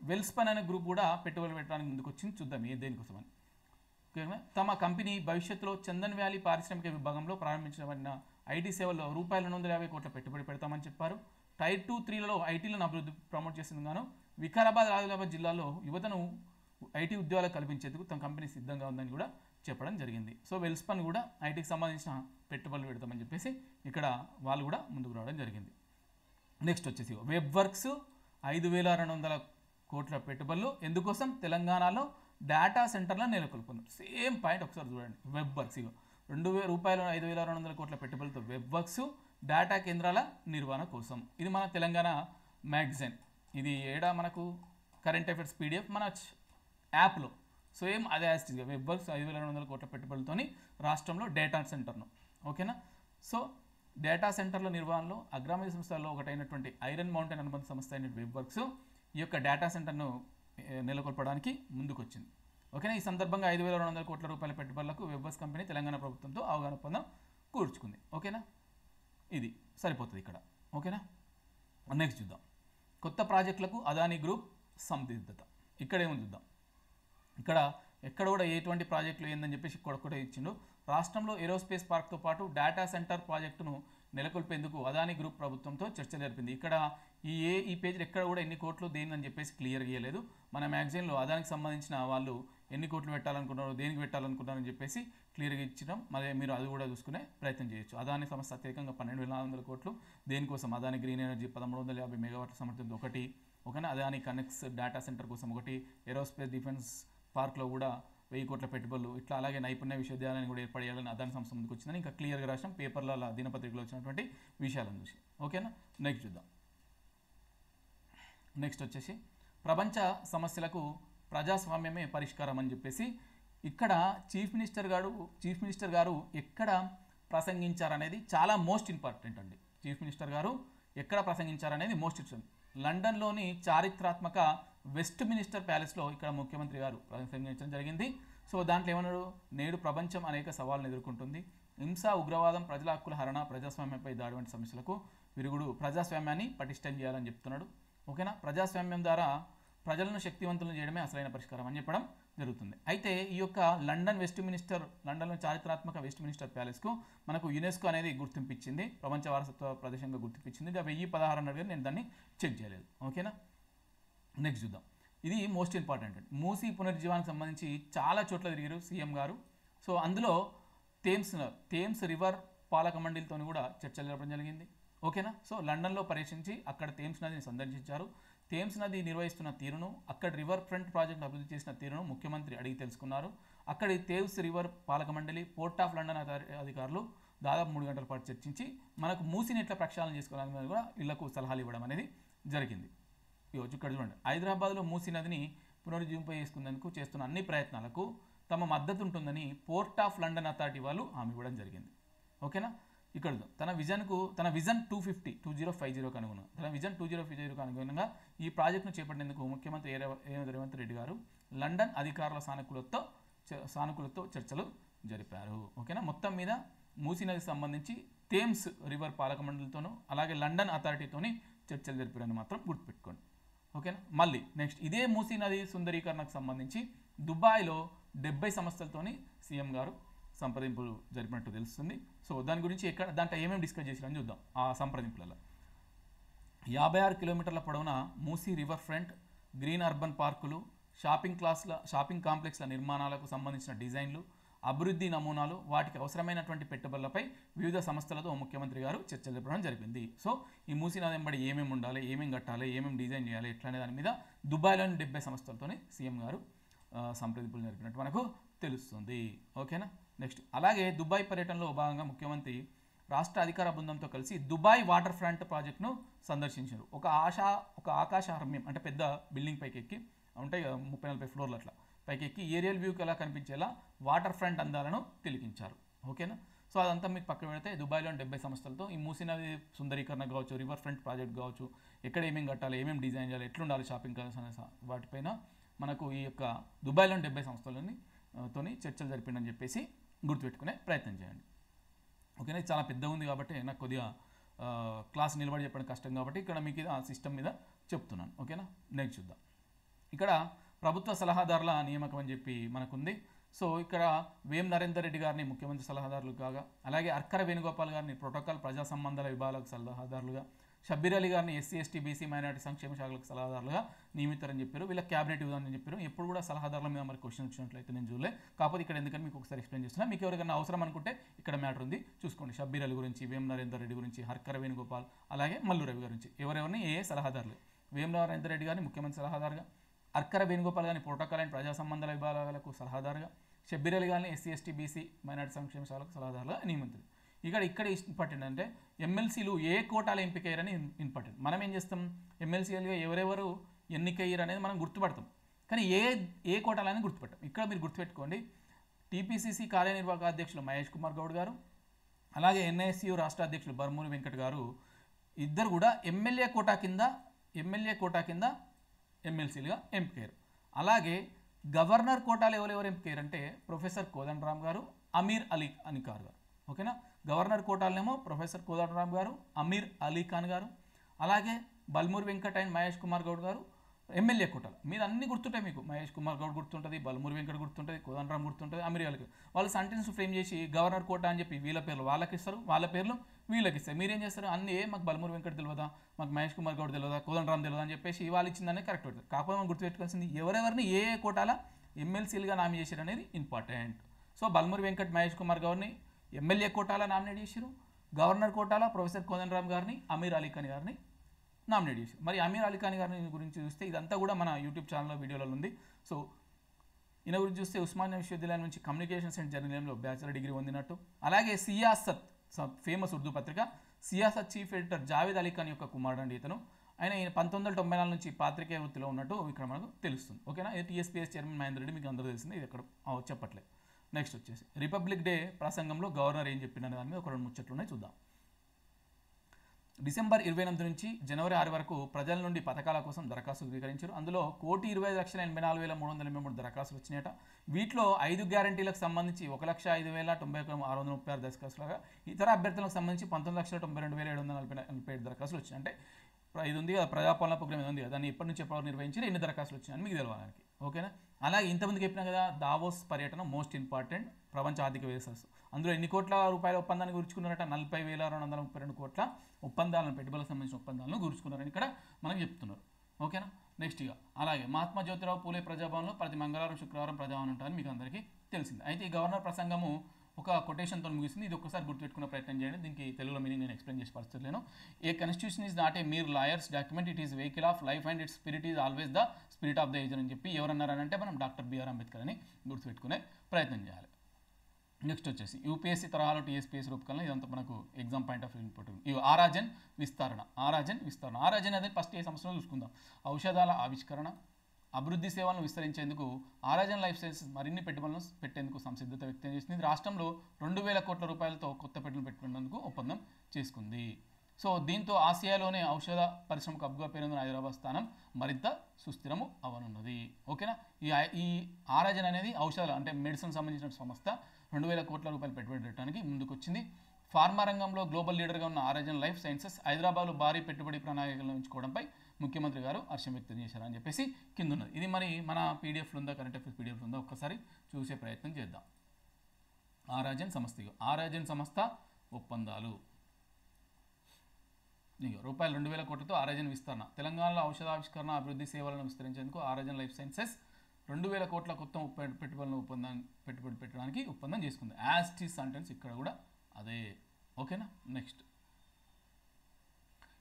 వెల్స్పన్ అనే గ్రూప్ కూడా పెట్టుబడులు పెట్టడానికి ముందుకు వచ్చింది. చూద్దాం దేనికోసం అని. ఓకేనా. తమ కంపెనీ భవిష్యత్తులో చందన్ వ్యాలీ పారిశ్రామిక విభాగంలో ప్రారంభించబడిన IT సేవల్లో రూపాయలు 250 కోట్ల పెట్టుబడి పెడతామని చెప్పారు. టైర్ 2, 3లలో ఐటీలను అభివృద్ధి ప్రమోట్ చేసేందుకు గాను వికారాబాద్, ఆదిలాబాద్ జిల్లాలో యువతను IT ఉద్యోగాలు కల్పించేందుకు తమ కంపెనీ సిద్ధంగా ఉందని కూడా చెప్పడం జరిగింది. సో వెల్స్పన్ కూడా ఐటీకి సంబంధించిన పెట్టుబడులు పెడతామని చెప్పేసి ఇక్కడ వాళ్ళు కూడా ముందుకు రావడం జరిగింది. నెక్స్ట్ వచ్చేసి వెబ్ వర్క్స్ 5200 కోట్ల పెట్టుబడులు. ఎందుకోసం, తెలంగాణలో డేటా సెంటర్లను నెలకొల్పుకుందాం. సేమ్ పాయింట్ ఒకసారి చూడండి. వెబ్ వర్క్స్ ఇగో రూపాయలు 5200 కోట్ల పెట్టుబడులతో వెబ్ వర్క్స్, డేటా కేంద్రాల నిర్వహణ కోసం. ఇది మన తెలంగాణ మ్యాగజైన్. ఇది ఏడా మనకు కరెంట్ అఫైర్స్ PDF మన యాప్లో సేమ్ అదే యాస్టిస్గా వెబ్ వర్క్స్ 5,200 కోట్ల పెట్టుబడులతోని రాష్ట్రంలో డేటా సెంటర్ను. ఓకేనా. సో డేటా సెంటర్ల నిర్వహణలో అగ్రగామి సంస్థల్లో ఒకటైనటువంటి ఐరన్ మౌంటైన్ అనుబంధ సంస్థ అయిన వెబ్ వర్క్స్ ఈ యొక్క డేటా సెంటర్ను నెలకొల్పడానికి ముందుకొచ్చింది. ఓకేనా. ఈ సందర్భంగా 5,200 కోట్ల రూపాయల పెట్టుబడులకు వెబ్ వర్క్స్ కంపెనీ తెలంగాణ ప్రభుత్వంతో అవగాహన ఒప్పందం కూర్చుకుంది. ఓకేనా. ఇది సరిపోతుంది ఇక్కడ. ఓకేనా. నెక్స్ట్ చూద్దాం. కొత్త ప్రాజెక్టులకు అదానీ గ్రూప్ సందిగ్ధత. ఇక్కడేమో చూద్దాం. ఇక్కడ ఎక్కడ కూడా ఎటువంటి ప్రాజెక్టులు ఏందని చెప్పేసి కూడా ఇచ్చిండు. రాష్ట్రంలో ఏరోస్పేస్ పార్క్తో పాటు డేటా సెంటర్ ప్రాజెక్టును నెలకొల్పేందుకు అదానీ గ్రూప్ ప్రభుత్వంతో చర్చ జరిపింది. ఇక్కడ ఈ పేజీలో ఎక్కడ కూడా ఎన్ని కోట్లు దేనిని చెప్పేసి క్లియర్ చేయలేదు. మన మ్యాగజైన్లో అదానికి సంబంధించిన వాళ్ళు ఎన్ని కోట్లు పెట్టాలనుకుంటున్నారు, దేనికి పెట్టాలనుకుంటున్నారని చెప్పేసి క్లియర్గా ఇచ్చడం, మరి మీరు అది కూడా చూసుకునే ప్రయత్నం చేయొచ్చు. అదాని సంస్థ అత్యధికంగా 12,400 కోట్లు దేనికోసం అదాని గ్రీన్ ఎనర్జీ 1,350 మెగావాట్ల సామర్థ్యంతో ఒకటి. ఓకేనా. అదాని కనెక్ట్స్ డేటా సెంటర్ కోసం ఒకటి, ఏరోస్పేస్ డిఫెన్స్ పార్క్లో కూడా 1000 కోట్ల పెట్టుబడులు, ఇట్లా అలాగే నైపుణ్య విశ్వవిద్యాలయాన్ని కూడా ఏర్పాటు చేయాలని అదాని సంస్థ ముందుకు వచ్చిందని ఇంకా క్లియర్గా రాసిన పేపర్ల దినపత్రికలో వచ్చినటువంటి విషయాలను చూసి. ఓకేనా. నెక్స్ట్ చూద్దాం. నెక్స్ట్ వచ్చేసి ప్రపంచ సమస్యలకు ప్రజాస్వామ్యమే పరిష్కారం అని చెప్పేసి ఇక్కడ చీఫ్ మినిస్టర్ గారు ఎక్కడ ప్రసంగించారనేది చాలా మోస్ట్ ఇంపార్టెంట్ అండి. చీఫ్ మినిస్టర్ గారు ఎక్కడ ప్రసంగించారనేది మోస్ట్ ఇంపార్టెంట్. లండన్లోని చారిత్రాత్మక వెస్ట్ మినిస్టర్ ప్యాలెస్లో ఇక్కడ ముఖ్యమంత్రి గారు ప్రసంగించడం జరిగింది. సో దాంట్లో ఏమన్నాడు, నేడు ప్రపంచం అనేక సవాళ్ళను ఎదుర్కొంటుంది. హింస, ఉగ్రవాదం, ప్రజల హక్కుల హరణ, ప్రజాస్వామ్యంపై దాడి వంటి సమస్యలకు విరుగుడు ప్రజాస్వామ్యాన్ని పటిష్టం చేయాలని చెప్తున్నాడు. ఓకేనా. ప్రజాస్వామ్యం ద్వారా ప్రజలను శక్తివంతులను చేయడమే అసలైన పరిష్కారం అని చెప్పడం జరుగుతుంది. అయితే ఈ యొక్క లండన్లో చారిత్రాత్మక వెస్ట్ మినిస్టర్ ప్యాలెస్కు మనకు యునెస్కో అనేది గుర్తింపించింది, ప్రపంచ వారసత్వ ప్రదేశంగా గుర్తింపించింది. 1016 అన్నది నేను దాన్ని చెక్ చేయలేదు. ఓకేనా. నెక్స్ట్ చూద్దాం. ఇది మోస్ట్ ఇంపార్టెంట్. మూసీ పునరుజ్జీవానికి సంబంధించి చాలా చోట్ల తిరిగారు సీఎం గారు. సో అందులో థేమ్స్ రివర్ పాలక మండలితో కూడా చర్చలు జరపడం జరిగింది. ఓకేనా. సో లండన్లో పర్యటించి అక్కడ థేమ్స్ నదిని సందర్శించారు. థేమ్స్ నది నిర్వహిస్తున్న తీరును, అక్కడ రివర్ ఫ్రంట్ ప్రాజెక్టు అభివృద్ధి చేసిన తీరును ముఖ్యమంత్రి అడిగి తెలుసుకున్నారు. అక్కడి థేమ్స్ రివర్ పాలక మండలి, పోర్ట్ ఆఫ్ లండన్ అధికారులు దాదాపు 3 గంటల పాటు చర్చించి మనకు మూసిని ఎట్లా ప్రక్షాళన చేసుకోవాలని మీద కూడా ఇళ్లకు సలహాలు ఇవ్వడం అనేది జరిగింది. ఇవ్వచ్చు. ఇక్కడ చూడండి, హైదరాబాద్లో మూసీ నదిని పునరుజ్జీవింపజేసుకునేందుకు చేస్తున్న అన్ని ప్రయత్నాలకు తమ మద్దతు ఉంటుందని పోర్ట్ ఆఫ్ లండన్ అథారిటీ వాళ్ళు హామీ ఇవ్వడం జరిగింది. ఓకేనా. ఇక్కడ తన విజన్ 2050 అనుగుణంగా తన విజన్ 2050 అనుగుణంగా ఈ ప్రాజెక్టును చేపట్టేందుకు ముఖ్యమంత్రి రేవంత్ రెడ్డి గారు లండన్ అధికారుల సానుకూలతో చర్చలు జరిపారు. ఓకేనా. మొత్తం మీద మూసీ నదికి సంబంధించి థేమ్స్ రివర్ పాలక మండలితోనూ అలాగే లండన్ అథారిటీతోని చర్చలు జరిపారని మాత్రం గుర్తుపెట్టుకోండి. ఓకేనా. మళ్ళీ నెక్స్ట్ ఇదే మూసీ నది సుందరీకరణకు సంబంధించి దుబాయ్లో 70 సంస్థలతోని సీఎం గారు సంప్రదింపులు జరిపినట్టు తెలుస్తుంది. సో దాని గురించి దాంట్లో ఏమేమి డిస్కస్ చేసిరని చూద్దాం. ఆ సంప్రదింపులలో 56 కిలోమీటర్ల పొడవున Musi river front, green urban పార్కులు, షాపింగ్ కాంప్లెక్స్ల నిర్మాణాలకు సంబంధించిన డిజైన్లు, అభివృద్ధి నమూనాలు, వాటికి అవసరమైనటువంటి పెట్టుబడులపై వివిధ సంస్థలతో ముఖ్యమంత్రి గారు చర్చలు జరపడం జరిపింది. సో ఈ మూసీ నది వెంబడి ఏమేమి ఉండాలి, ఏమేమి కట్టాలి, ఏమేమి డిజైన్ చేయాలి, ఎట్లా అనే దాని మీద దుబాయ్లోని 70 సంస్థలతోనే సీఎం గారు సంప్రదింపులు జరిపినట్టు మనకు తెలుస్తుంది. ఓకేనా. నెక్స్ట్ అలాగే దుబాయ్ పర్యటనలో భాగంగా ముఖ్యమంత్రి రాష్ట్ర అధికార బృందంతో కలిసి దుబాయ్ వాటర్ ఫ్రంట్ ప్రాజెక్టును సందర్శించారు. ఒక ఆకాశహర్మ్యం అంటే పెద్ద బిల్డింగ్ పైకి ఎక్కి ఉంటాయి కదా, 30-40 ఫ్లోర్లు అట్లా పైకి ఎక్కి ఏరియల్ వ్యూకి ఎలా కనిపించేలా వాటర్ ఫ్రంట్ అందాలను తిలకించారు. ఓకేనా. సో అదంతా మీకు పక్కన పెడితే దుబాయ్లోని 70 సంస్థలతో ఈ మూసీ నది సుందరీకరణ కావచ్చు, రివర్ ఫ్రంట్ ప్రాజెక్ట్ కావచ్చు, ఎక్కడ ఏమేమి కట్టాలి, ఏమేమి డిజైన్ చేయాలి, ఎట్లుండాలి షాపింగ్ కాల్స్ అనే వాటిపైన మనకు ఈ యొక్క దుబాయ్లోని 70 సంస్థలతోని చర్చలు జరిపిండని చెప్పేసి గుర్తుపెట్టుకునే ప్రయత్నం చేయండి. ఓకేనా. ఇది చాలా పెద్దగా ఉంది కాబట్టి నాకు కొద్దిగా క్లాస్ నిలబడి చెప్పడం కష్టం కాబట్టి ఇక్కడ మీకు ఆ సిస్టమ్ మీద చెప్తున్నాను. ఓకేనా. నెక్స్ట్ చూద్దాం. ఇక్కడ ప్రభుత్వ సలహాదారుల నియామకం అని చెప్పి మనకుంది. సో ఇక్కడ వేం నరేందర్ రెడ్డి గారిని ముఖ్యమంత్రి సలహాదారులు కాగా, అలాగే అర్కర వేణుగోపాల్ గారిని ప్రోటోకాల్ ప్రజా సంబంధాల విభాగాలకు సలహాదారులుగా, షబ్బీర్ అలీ గారిని ఎస్సీ ఎస్టీ బీసీ మైనారిటీ సంక్షేమ శాఖలకు సలహాదారులుగా నియమితారని చెప్పారు. వీళ్ళకి క్యాబినెట్ ఇవ్వదని చెప్పారు. ఎప్పుడు కూడా సలహాదారుల మీద మరి క్వశ్చన్ వచ్చినట్లయితే నేను చూడలే. కాకపోతే ఇక్కడ ఎందుకని మీకు ఒకసారి ఎక్స్ప్లెయిన్ చేస్తున్నా. మీకు ఎవరికైనా అవసరం అనుకుంటే ఇక్కడ మ్యాటర్ ఉంది చూసుకోండి. షబ్బీర్ అలీ గురించి, వేం నరేందర్ రెడ్డి గురించి, అర్కర వేణుగోపాల్, అలాగే మల్లు రవి గురించి ఎవరెవరిని ఏ సలహాదారులు. వేం నరేందర్ రెడ్డి గారిని ముఖ్యమంత్రి సలహాదారుగా, అర్కర వేణుగోపాల్ గారిని ప్రోటోకాల్ అండ్ ప్రజా సంబంధాల విభాగాలకు సలహాదారుగా, షబ్బీర్ అలీ గారిని ఎస్సీ ఎస్టీ బీసీ మైనారిటీ సంక్షేమ శాఖలకు సలహాదారుగా నియమితులు. ఇక్కడ ఇంపార్టెంట్ అంటే ఎమ్మెల్సీలు ఏ కోటాలు ఎంపికయ్యారని ఇంపార్టెంట్. మనం ఏం చేస్తాం, ఎమ్మెల్సీలుగా ఎవరెవరు ఎన్నికయ్యారు అనేది మనం గుర్తుపడతాం. కానీ ఏ కోటాలని గుర్తుపెట్టాం. ఇక్కడ మీరు గుర్తుపెట్టుకోండి, టీపీసీసీ కార్యనిర్వాహక అధ్యక్షులు మహేష్ కుమార్ గౌడ్ గారు, అలాగే ఎన్ఐఎస్యు రాష్ట్ర అధ్యక్షులు బర్మూరి వెంకట్ గారు ఇద్దరు కూడా ఎమ్మెల్యే కోటా కింద ఎమ్మెల్సీలుగా ఎంపికయ్యారు. అలాగే గవర్నర్ కోటాలు ఎవరెవరు ఎంపికయ్యారు అంటే ప్రొఫెసర్ కోదండరామ్ గారు, అమీర్ అలీ ఖాన్ గారు. ఓకేనా, గవర్నర్ కోటాలనేమో ప్రొఫెసర్ కోదండరామ్ గారు, అమీర్ అలీ ఖాన్ గారు, అలాగే బల్మూరి వెంకట్ అండ్ మహేష్ కుమార్ గౌడ్ గారు ఎమ్మెల్యే కోటాలు. మీరు అన్ని గుర్తుంటాయి, మీకు మహేష్ కుమార్ గౌడ్ గుర్తుంటుంది, బల్మూరి వెంకట్ గుర్తుంటుంది, కోదండరామ్ గుర్తుంటుంది, అమీర్ అలీ ఖాన్. వాళ్ళు సెంటెన్స్ ఫ్రేమ్ చేసి గవర్నర్ కోటా అని చెప్పి వీళ్ళ పేర్లు వాళ్ళకి ఇస్తారు, వాళ్ళ పేర్లు వీళ్ళకి ఇస్తారు. మీరేం చేస్తారు, అన్నీ మాకు బల్మూరి వెంకట్ తెలియదా, మాకు మహేష్ కుమార్ గౌడ్ తెలియదా, కోదండరామ్ తెలియదా అని చెప్పేసి వాళ్ళు ఇచ్చిందనే కరెక్ట్ పెడతారు. కాకపోతే మనం గుర్తుపెట్టుకోవాల్సింది ఎవరెవరిని ఏ కోటాల ఎమ్మెల్సీలుగా నామినేట్ చేశారు అనేది ఇంపార్టెంట్. సో బల్మూరి వెంకట్ మహేష్ కుమార్ గౌడ్ని ఎమ్మెల్యే కోటాల నామినేట్ చేశారు, గవర్నర్ కోటాల ప్రొఫెసర్ కోదండరామ్ గారిని, అమీర్ అలీ ఖాన్ గారిని నామినేట్ చేశారు. మరి అమీర్ అలీ ఖాన్ గారిని గురించి చూస్తే ఇదంతా కూడా మన యూట్యూబ్ ఛానల్లో వీడియోలలో ఉంది. సో ఈయన గురించి చూస్తే ఉస్మానియా విశ్వవిద్యాలయం నుంచి కమ్యూనికేషన్స్ అండ్ జర్నలిజంలో బ్యాచిలర్ డిగ్రీ పొందినట్టు. అలాగే సియాసత్ ఫేమస్ ఉర్దూ పత్రిక సియాసత్ చీఫ్ ఎడిటర్ జావేద్ అలీ ఖాన్ యొక్క కుమారుడు అండి ఇతను. ఆయన 1994 నుంచి పాత్రికేయ వృత్తిలో ఉన్నట్టు ఇక్కడ మనకు తెలుస్తుంది. ఓకేనా, టీఎస్పీఎస్ చైర్మన్ మహేందర్ రెడ్డి మీకు అందరూ తెలిసింది, ఇది ఎక్కడ చెప్పట్లేదు. నెక్స్ట్ వచ్చేసి రిపబ్లిక్ డే ప్రసంగంలో గవర్నర్ ఏం చెప్పిన దాని మీద ఒక 2 ముచ్చట్లు ఉన్నాయి, చూద్దాం. డిసెంబర్ 28 నుంచి జనవరి 6 వరకు ప్రజల నుండి పథకాల కోసం దరఖాస్తులు స్వీకరించారు. అందులో 1,20,84,383 దరఖాస్తులు వచ్చినాయట. వీటిలో 5 గ్యారంటీలకు సంబంధించి 1,05,91,636 దరఖాస్తులుగా, ఇతర అభ్యర్థులకు సంబంధించి 19,92,747 దరఖాస్తులు వచ్చినాయి. అంటే ఇది ఉంది కదా, ప్రజాపాలన ప్రోగ్రామ్ ఉంది కదా, దాన్ని ఎప్పటి నుంచి ఎప్పటి నిర్వహించి ఎన్ని దరఖాస్తులు వచ్చినాయని మీకు తెలవడానికి. ఓకేనా, అలాగే ఇంతమందికి చెప్పినా కదా, దావోస్ పర్యటన మోస్ట్ ఇంపార్టెంట్ ప్రపంచ ఆర్థిక వేదిక. అందులో ఎన్ని కోట్ల రూపాయల ఒప్పందాన్ని గుర్చుకున్నారట, 40,232 కోట్ల ఒప్పందాలను, పెట్టుబడులకు సంబంధించిన ఒప్పందాలను గుర్చుకున్నారని ఇక్కడ మనకు చెప్తున్నారు. ఓకేనా, నెక్స్ట్ ఇక అలాగే మహాత్మా జ్యోతిరావు పూలే ప్రజాభవన్లో ప్రతి మంగళవారం శుక్రవారం ప్రజాభవన్ ఉంటారని మీకు అందరికీ తెలిసింది. అయితే ఈ గవర్నర్ ప్రసంగము ఒక కొటేషన్తో ముగిసింది. ఇది ఒక్కసారి గుర్తుపెట్టుకునే ప్రయత్నం చేయండి. దీనికి తెలుగులో మీనింగ్ నేను ఎక్స్ప్లెయిన్ చేసి పరిస్థితి లేను. A constitution is not a mere lawyers document, it is vehicle of life and its spirit is always the spirit of the age అని చెప్పి ఎవరన్నారంటే మనం డాక్టర్ బిఆర్ అంబేద్కర్ అని గుర్తుపెట్టుకునే ప్రయత్నం చేయాలి. నెక్స్ట్ వచ్చేసి యూపీఎస్సీ తరహాలో టీఎస్పీఎస్సీ రూపకల్ని ఇదంతా మనకు exam point of view important. ఇవి ఆరాజన్ విస్తరణ. ఆరాజన్ అనేది ఫస్ట్ ఏ సంవత్సరంలో చూసుకుందాం. ఔషధాల ఆవిష్కరణ, అభివృద్ధి సేవలను విస్తరించేందుకు ఆరాజన్ లైఫ్ సైన్సెస్ మరిన్ని పెట్టుబడులను పెట్టేందుకు సంసిద్ధత వ్యక్తం చేసింది. రాష్ట్రంలో 2,000 కోట్ల రూపాయలతో కొత్త పెట్టుబడులు పెట్టుకునేందుకు ఒప్పందం చేసుకుంది. సో దీంతో ఆసియాలోనే ఔషధ పరిశ్రమకు అబ్బుగా పేరున్న హైదరాబాద్ స్థానం మరింత సుస్థిరము అవనున్నది. ఓకేనా, ఈ ఆరాజన్ అనేది ఔషధాలు అంటే మెడిసిన్ సంబంధించిన సంస్థ 2,000 కోట్ల రూపాయలు పెట్టుబడి పెట్టడానికి ముందుకొచ్చింది. ఫార్మా రంగంలో గ్లోబల్ లీడర్గా ఉన్న ఆరాజన్ లైఫ్ సైన్సెస్ హైదరాబాద్లో భారీ పెట్టుబడి ప్రణాళికలను ఉంచుకోవడంపై ముఖ్యమంత్రి గారు హర్షం వ్యక్తం చేశారని చెప్పేసి కింద ఉన్నది. ఇది మరి మన పీడిఎఫ్లో ఉందా, కరెంట్ అఫేర్స్ పీడిఎఫ్లో ఉందా, ఒక్కసారి చూసే ప్రయత్నం చేద్దాం. ఆరాజన్ సంస్థ ఒప్పందాలు రూపాయలు 2,000 కోట్లతో ఆరాజన్ విస్తరణ. తెలంగాణలో ఔషధావిష్కరణ అభివృద్ధి సేవలను విస్తరించేందుకు ఆరాజన్ లైఫ్ సైన్సెస్ 2,000 కోట్ల కొత్త పెట్టుబడి పెట్టడానికి ఒప్పందం చేసుకుంది. యాజ్ టీ సెంటెన్స్ ఇక్కడ కూడా అదే. ఓకేనా, నెక్స్ట్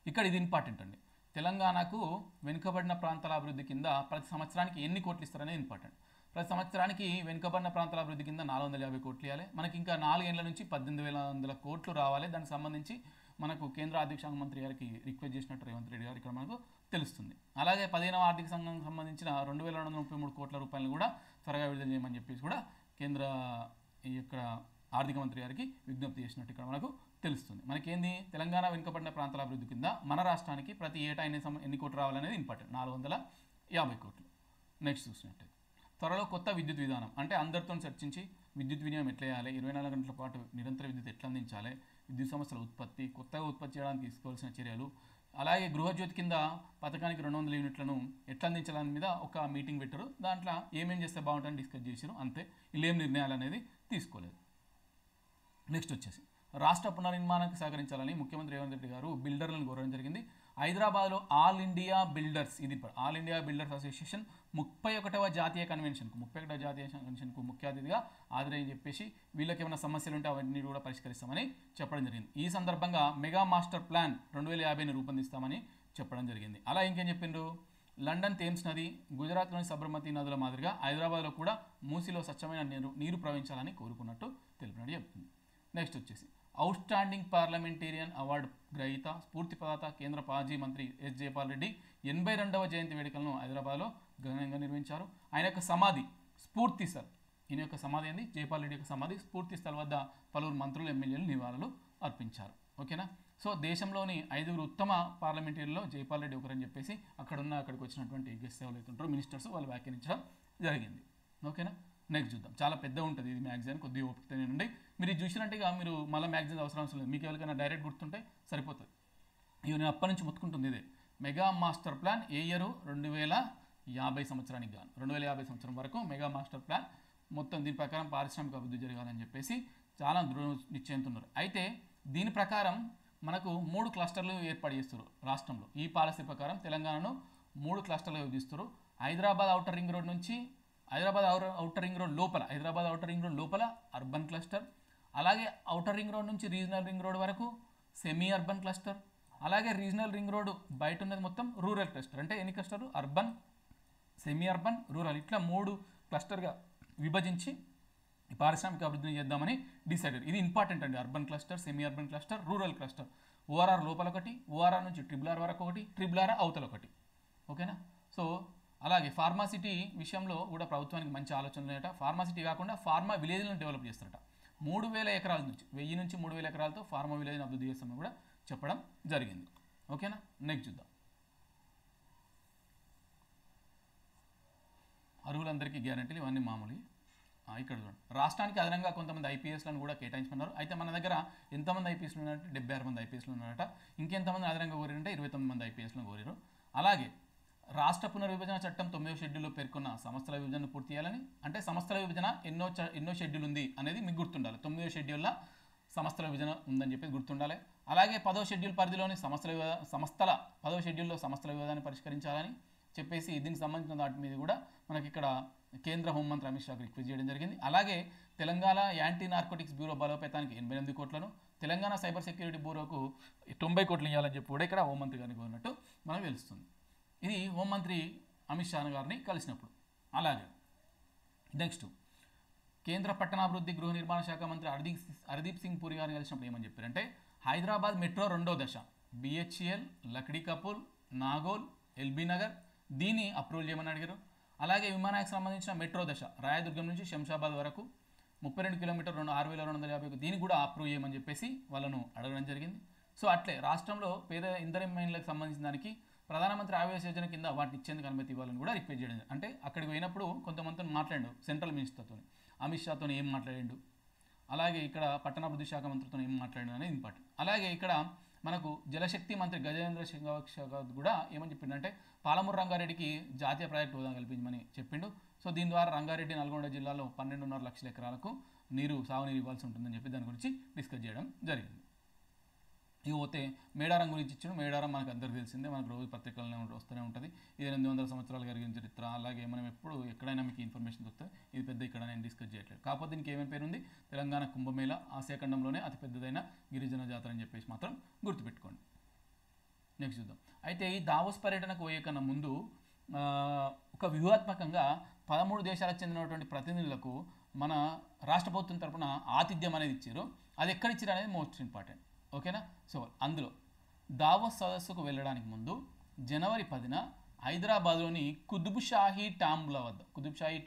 ఇక్కడ ఇది ఇంపార్టెంట్ అండి. తెలంగాణకు వెనుకబడిన ప్రాంతాల అభివృద్ధి కింద ప్రతి సంవత్సరానికి ఎన్ని కోట్లు ఇస్తారనేది ఇంపార్టెంట్. ప్రతి సంవత్సరానికి వెనుకబడిన ప్రాంతాల అభివృద్ధి కింద 450 కోట్లు ఇవ్వాలి. మనకి ఇంకా 4 ఏళ్ల నుంచి 18,100 కోట్లు రావాలి. దానికి సంబంధించి మనకు కేంద్ర ఆర్థిక శాఖ మంత్రి గారికి రిక్వెస్ట్ చేసినట్టు రేవంత్ రెడ్డి గారు ఇక్కడ మనకు తెలుస్తుంది. అలాగే 15వ ఆర్థిక సంఘానికి సంబంధించిన 2,233 కోట్ల రూపాయలను కూడా త్వరగా విడుదల చేయమని చెప్పేసి కూడా కేంద్ర ఈ యొక్క ఆర్థిక మంత్రి గారికి విజ్ఞప్తి చేసినట్టు ఇక్కడ మనకు తెలుస్తుంది. మనకేంది, తెలంగాణ వెనుకబడిన ప్రాంతాల అభివృద్ధి కింద మన రాష్ట్రానికి ప్రతి ఏటా ఎన్ని కోట్లు రావాలనేది ఇంపార్టెంట్. 450 కోట్లు. నెక్స్ట్ చూసినట్టయితే త్వరలో కొత్త విద్యుత్ విధానం అంటే అందరితో చర్చించి విద్యుత్ వినియోగం ఎట్లా చేయాలి, 24 గంటల పాటు నిరంతర విద్యుత్ ఎట్లా అందించాలి, విద్యుత్ సంస్థల ఉత్పత్తి, కొత్తగా ఉత్పత్తి చేయడానికి తీసుకోవాల్సిన చర్యలు, అలాగే గృహజ్యోతి కింద పథకానికి 200 యూనిట్లను ఎట్లా అందించాలని మీద ఒక మీటింగ్ పెట్టారు. దాంట్లో ఏమేం చేస్తే బాగుంటుందని డిస్కస్ చేశారు, అంతే. వీళ్ళేం నిర్ణయాలు అనేది తీసుకోలేదు. నెక్స్ట్ వచ్చేసి రాష్ట్ర పునర్నిర్మాణానికి సహకరించాలని ముఖ్యమంత్రి రేవంత్ రెడ్డి గారు బిల్డర్లను కోరడం జరిగింది. హైదరాబాద్లో ఆల్ ఇండియా బిల్డర్స్ అసోసియేషన్ 31వ జాతీయ కన్వెన్షన్కు ముఖ్య అతిథిగా హాజరని చెప్పేసి వీళ్ళకి ఏమైనా సమస్యలు ఉంటే అవన్నీ కూడా పరిష్కరిస్తామని చెప్పడం జరిగింది. ఈ సందర్భంగా మెగా మాస్టర్ ప్లాన్ 2050ని రూపొందిస్తామని చెప్పడం జరిగింది. అలా ఇంకేం చెప్పిండ్రు, లండన్ థేమ్స్ నది, గుజరాత్లోని సబర్మతి నదుల మాదిరిగా హైదరాబాద్లో కూడా మూసిలో స్వచ్ఛమైన నీరు ప్రవహించాలని కోరుకున్నట్టు తెలిపినట్టు చెప్తుంది. నెక్స్ట్ వచ్చేసి అవుట్ స్టాండింగ్ పార్లమెంటేరియన్ అవార్డు గ్రహీత, స్ఫూర్తి ప్రదాత, కేంద్ర మాజీ మంత్రి ఎస్ జయపాల్ రెడ్డి 82వ జయంతి వేడుకలను హైదరాబాద్లో ఘనంగా నిర్వహించారు. ఆయన యొక్క సమాధి స్ఫూర్తి స్థల్, ఈయన యొక్క సమాధి ఏంది, జయపాల్ రెడ్డి యొక్క సమాధి స్ఫూర్తి స్థల్ వద్ద పలువురు మంత్రులు, ఎమ్మెల్యేలు నివాళులు అర్పించారు. ఓకేనా. సో దేశంలోని 5 ఉత్తమ పార్లమెంటరీలో జైపాల్ రెడ్డి ఒకరని చెప్పేసి అక్కడికి వచ్చినటువంటి గెస్ట్ ఎవరు అవుతుంటారో మినిస్టర్స్ వాళ్ళు వ్యాఖ్యానించడం జరిగింది. ఓకేనా. నెక్స్ట్ చూద్దాం. చాలా పెద్ద ఉంటుంది ఇది మ్యాగజైన్, కొద్దిగా ఓపికతోనే ఉండి మీరు ఇది చూసినట్టుగా మీరు మళ్ళీ మ్యాగజైన్ అవసరం లేదు, మీకు ఎవరికైనా డైరెక్ట్ గుర్తుంటే సరిపోతుంది. ఇవి నేను అప్పటి నుంచి మొత్తుకుంటుంది ఇదే. Mega master plan A year 2050 సంవత్సరానికి గాను 2050 సంవత్సరం వరకు మెగా మాస్టర్ ప్లాన్ మొత్తం దీని ప్రకారం పారిశ్రామిక అభివృద్ధి జరగాలని చెప్పేసి చాలా దృఢ నిశ్చయంతున్నారు. అయితే దీని ప్రకారం మనకు 3 క్లస్టర్లు ఏర్పాటు చేస్తారు రాష్ట్రంలో. ఈ పాలసీ ప్రకారం తెలంగాణను 3 క్లస్టర్లు విభజిస్తారు. హైదరాబాద్ ఔటర్ రింగ్ రోడ్ నుంచి హైదరాబాద్ ఔటర్ రింగ్ రోడ్ లోపల అర్బన్ క్లస్టర్, అలాగే ఔటర్ రింగ్ రోడ్ నుంచి రీజనల్ రింగ్ రోడ్ వరకు సెమీ అర్బన్ క్లస్టర్, అలాగే రీజనల్ రింగ్ రోడ్ బయట ఉన్నది మొత్తం రూరల్ క్లస్టర్. అంటే ఎన్ని క్లస్టర్లు, అర్బన్, సెమీ అర్బన్, రూరల్, ఇట్లా 3 క్లస్టర్గా విభజించి పారిశ్రామిక అభివృద్ధిని చేద్దామని డిసైడెడ్. ఇది ఇంపార్టెంట్ అండి. Urban cluster, semi urban cluster, rural cluster. ORR లోపల ఒకటి, ఓఆర్ఆర్ నుంచి ట్రిపుల్ వరకు ఒకటి, ట్రిపుల్ అవతల ఒకటి. ఓకేనా. సో అలాగే ఫార్మాసిటీ విషయంలో కూడా ప్రభుత్వానికి మంచి ఆలోచనలు ఉన్నాయట. ఫార్మాసిటీ కాకుండా ఫార్మా విలేజ్లను డెవలప్ చేస్తారట. 3000 ఎకరాల నుంచి 1000 నుంచి 3000 ఎకరాలతో ఫార్మా విలేజ్ని అభివృద్ధి చేస్తామని కూడా చెప్పడం జరిగింది. ఓకేనా. నెక్స్ట్ చూద్దాం. అర్హులందరికీ గ్యారంటీలు ఇవన్నీ మామూలు. ఇక్కడ చూడండి, రాష్ట్రానికి అదనంగా కొంతమంది ఐపీఎస్లను కూడా కేటాయించుకున్నారు. అయితే మన దగ్గర ఎంతమంది ఐపీఎస్లు ఉన్నారంటే 76 మంది ఐపీఎస్లు ఉన్నారట. ఇంకెంతమంది అదనంగా కోరారంటే 29 మంది ఐపీఎస్లను కోరారు. అలాగే రాష్ట్ర పునర్విభజన చట్టం 9వ షెడ్యూల్లో పేర్కొన్న సంస్థల విభజనను పూర్తి చేయాలని, అంటే సంస్థల విభజన ఎన్నో షెడ్యూల్ ఉంది అనేది మీకు గుర్తుండాలి. 9వ షెడ్యూల్లో సంస్థల విభజన ఉందని చెప్పేసి గుర్తుండాలి. అలాగే 10వ షెడ్యూల్ పరిధిలోని సంస్థల 10వ షెడ్యూల్లో సంస్థల విభజనాన్ని పరిష్కరించాలని చెప్పేసి దీనికి సంబంధించిన వాటి మీద కూడా మనకి ఇక్కడ కేంద్ర హోంమంత్రి అమిత్ షాకి రిక్వెస్ట్ చేయడం జరిగింది. అలాగే తెలంగాణ యాంటీ నార్కోటిక్స్ బ్యూరో బలోపేతానికి 88 కోట్లను, తెలంగాణ సైబర్ సెక్యూరిటీ బ్యూరోకు 90 కోట్లు ఇవ్వాలని చెప్పి కూడా ఇక్కడ హోంమంత్రి గారిని కోరినట్టు మనకు తెలుస్తుంది. ఇది హోంమంత్రి అమిత్ షా గారిని కలిసినప్పుడు. అలాగే నెక్స్ట్ కేంద్ర పట్టణాభివృద్ధి గృహ నిర్మాణ శాఖ మంత్రి హర్దీప్ సింగ్ పూరి గారిని కలిసినప్పుడు ఏమని చెప్పారంటే హైదరాబాద్ మెట్రో 2వ దశ బిహెచ్ఎల్, లక్డీ కపూల్, నాగోల్, ఎల్బీ నగర్ దీన్ని అప్రూవల్ చేయమని అడిగారు. అలాగే విమానానికి సంబంధించిన మెట్రో దశ రాయదుర్గం నుంచి శంషాబాద్ వరకు 32 కిలోమీటర్లు 6250 దీన్ని కూడా అప్రూవ్ చేయమని చెప్పేసి వాళ్ళను అడగడం జరిగింది. సో అట్లే రాష్ట్రంలో పేద ఇంధన మైన్లకు సంబంధించిన దానికి ప్రధానమంత్రి ఆవాస్ యోజన కింద వాటిని ఇచ్చేందుకు అనుమతి ఇవ్వాలని కూడా రిక్వెస్ట్ చేయడం. అంటే అక్కడికి పోయినప్పుడు కొంతమందితో మాట్లాడాడు, సెంట్రల్ మినిస్టర్తో, అమిత్ షాతో ఏం మాట్లాడాడు, అలాగే ఇక్కడ పట్టణాభివృద్ధి శాఖ మంత్రితో ఏం మాట్లాడాడు అనేది ఇంపార్టెంట్. అలాగే ఇక్కడ మనకు జలశక్తి మంత్రి గజేంద్ర షెకావత్ కూడా ఏమని చెప్పిండంటే పాలమూరు రంగారెడ్డికి జాతీయ ప్రాజెక్టు హోదా కల్పించమని చెప్పిండు. సో దీని ద్వారా రంగారెడ్డి, నల్గొండ జిల్లాలో 12.5 లక్షల ఎకరాలకు సాగునీరు ఇవ్వాల్సి ఉంటుందని చెప్పి దాని గురించి డిస్కస్ చేయడం జరిగింది. ఇక పోతే మేడారం గురించి ఇచ్చాడు. మేడారం మనకు అందరికీ తెలిసిందే, మనకు రోజు పత్రికల్లో వస్తూనే ఉంటుంది. ఇది 800 సంవత్సరాల కలిగిన చరిత్ర. అలాగే మనం ఎక్కడైనా మీకు ఇన్ఫర్మేషన్ దొరుకుతుంది. ఇది పెద్ద ఇక్కడ నేను డిస్కస్ చేయట్లేదు. కాకపోతే దీనికి ఏమేమి పేరు ఉంది, తెలంగాణ కుంభమేళ, ఆసియా ఖండంలోనే అతిపెద్దదైన గిరిజన జాతర అని చెప్పేసి మాత్రం గుర్తుపెట్టుకోండి. నెక్స్ట్ చూద్దాం. అయితే ఈ దావోస్ పర్యటనకు పోయే కన్నా ముందు ఒక వ్యూహాత్మకంగా 13 దేశాలకు చెందినటువంటి ప్రతినిధులకు మన రాష్ట్ర ప్రభుత్వం తరపున ఆతిథ్యం అనేది ఇచ్చారు. అది ఎక్కడ ఇచ్చారు అనేది మోస్ట్ ఇంపార్టెంట్. ఓకేనా. సో అందులో దావోస్ సదస్సుకు వెళ్ళడానికి ముందు జనవరి 10న హైదరాబాద్లోని కుతుబ్ షాహీ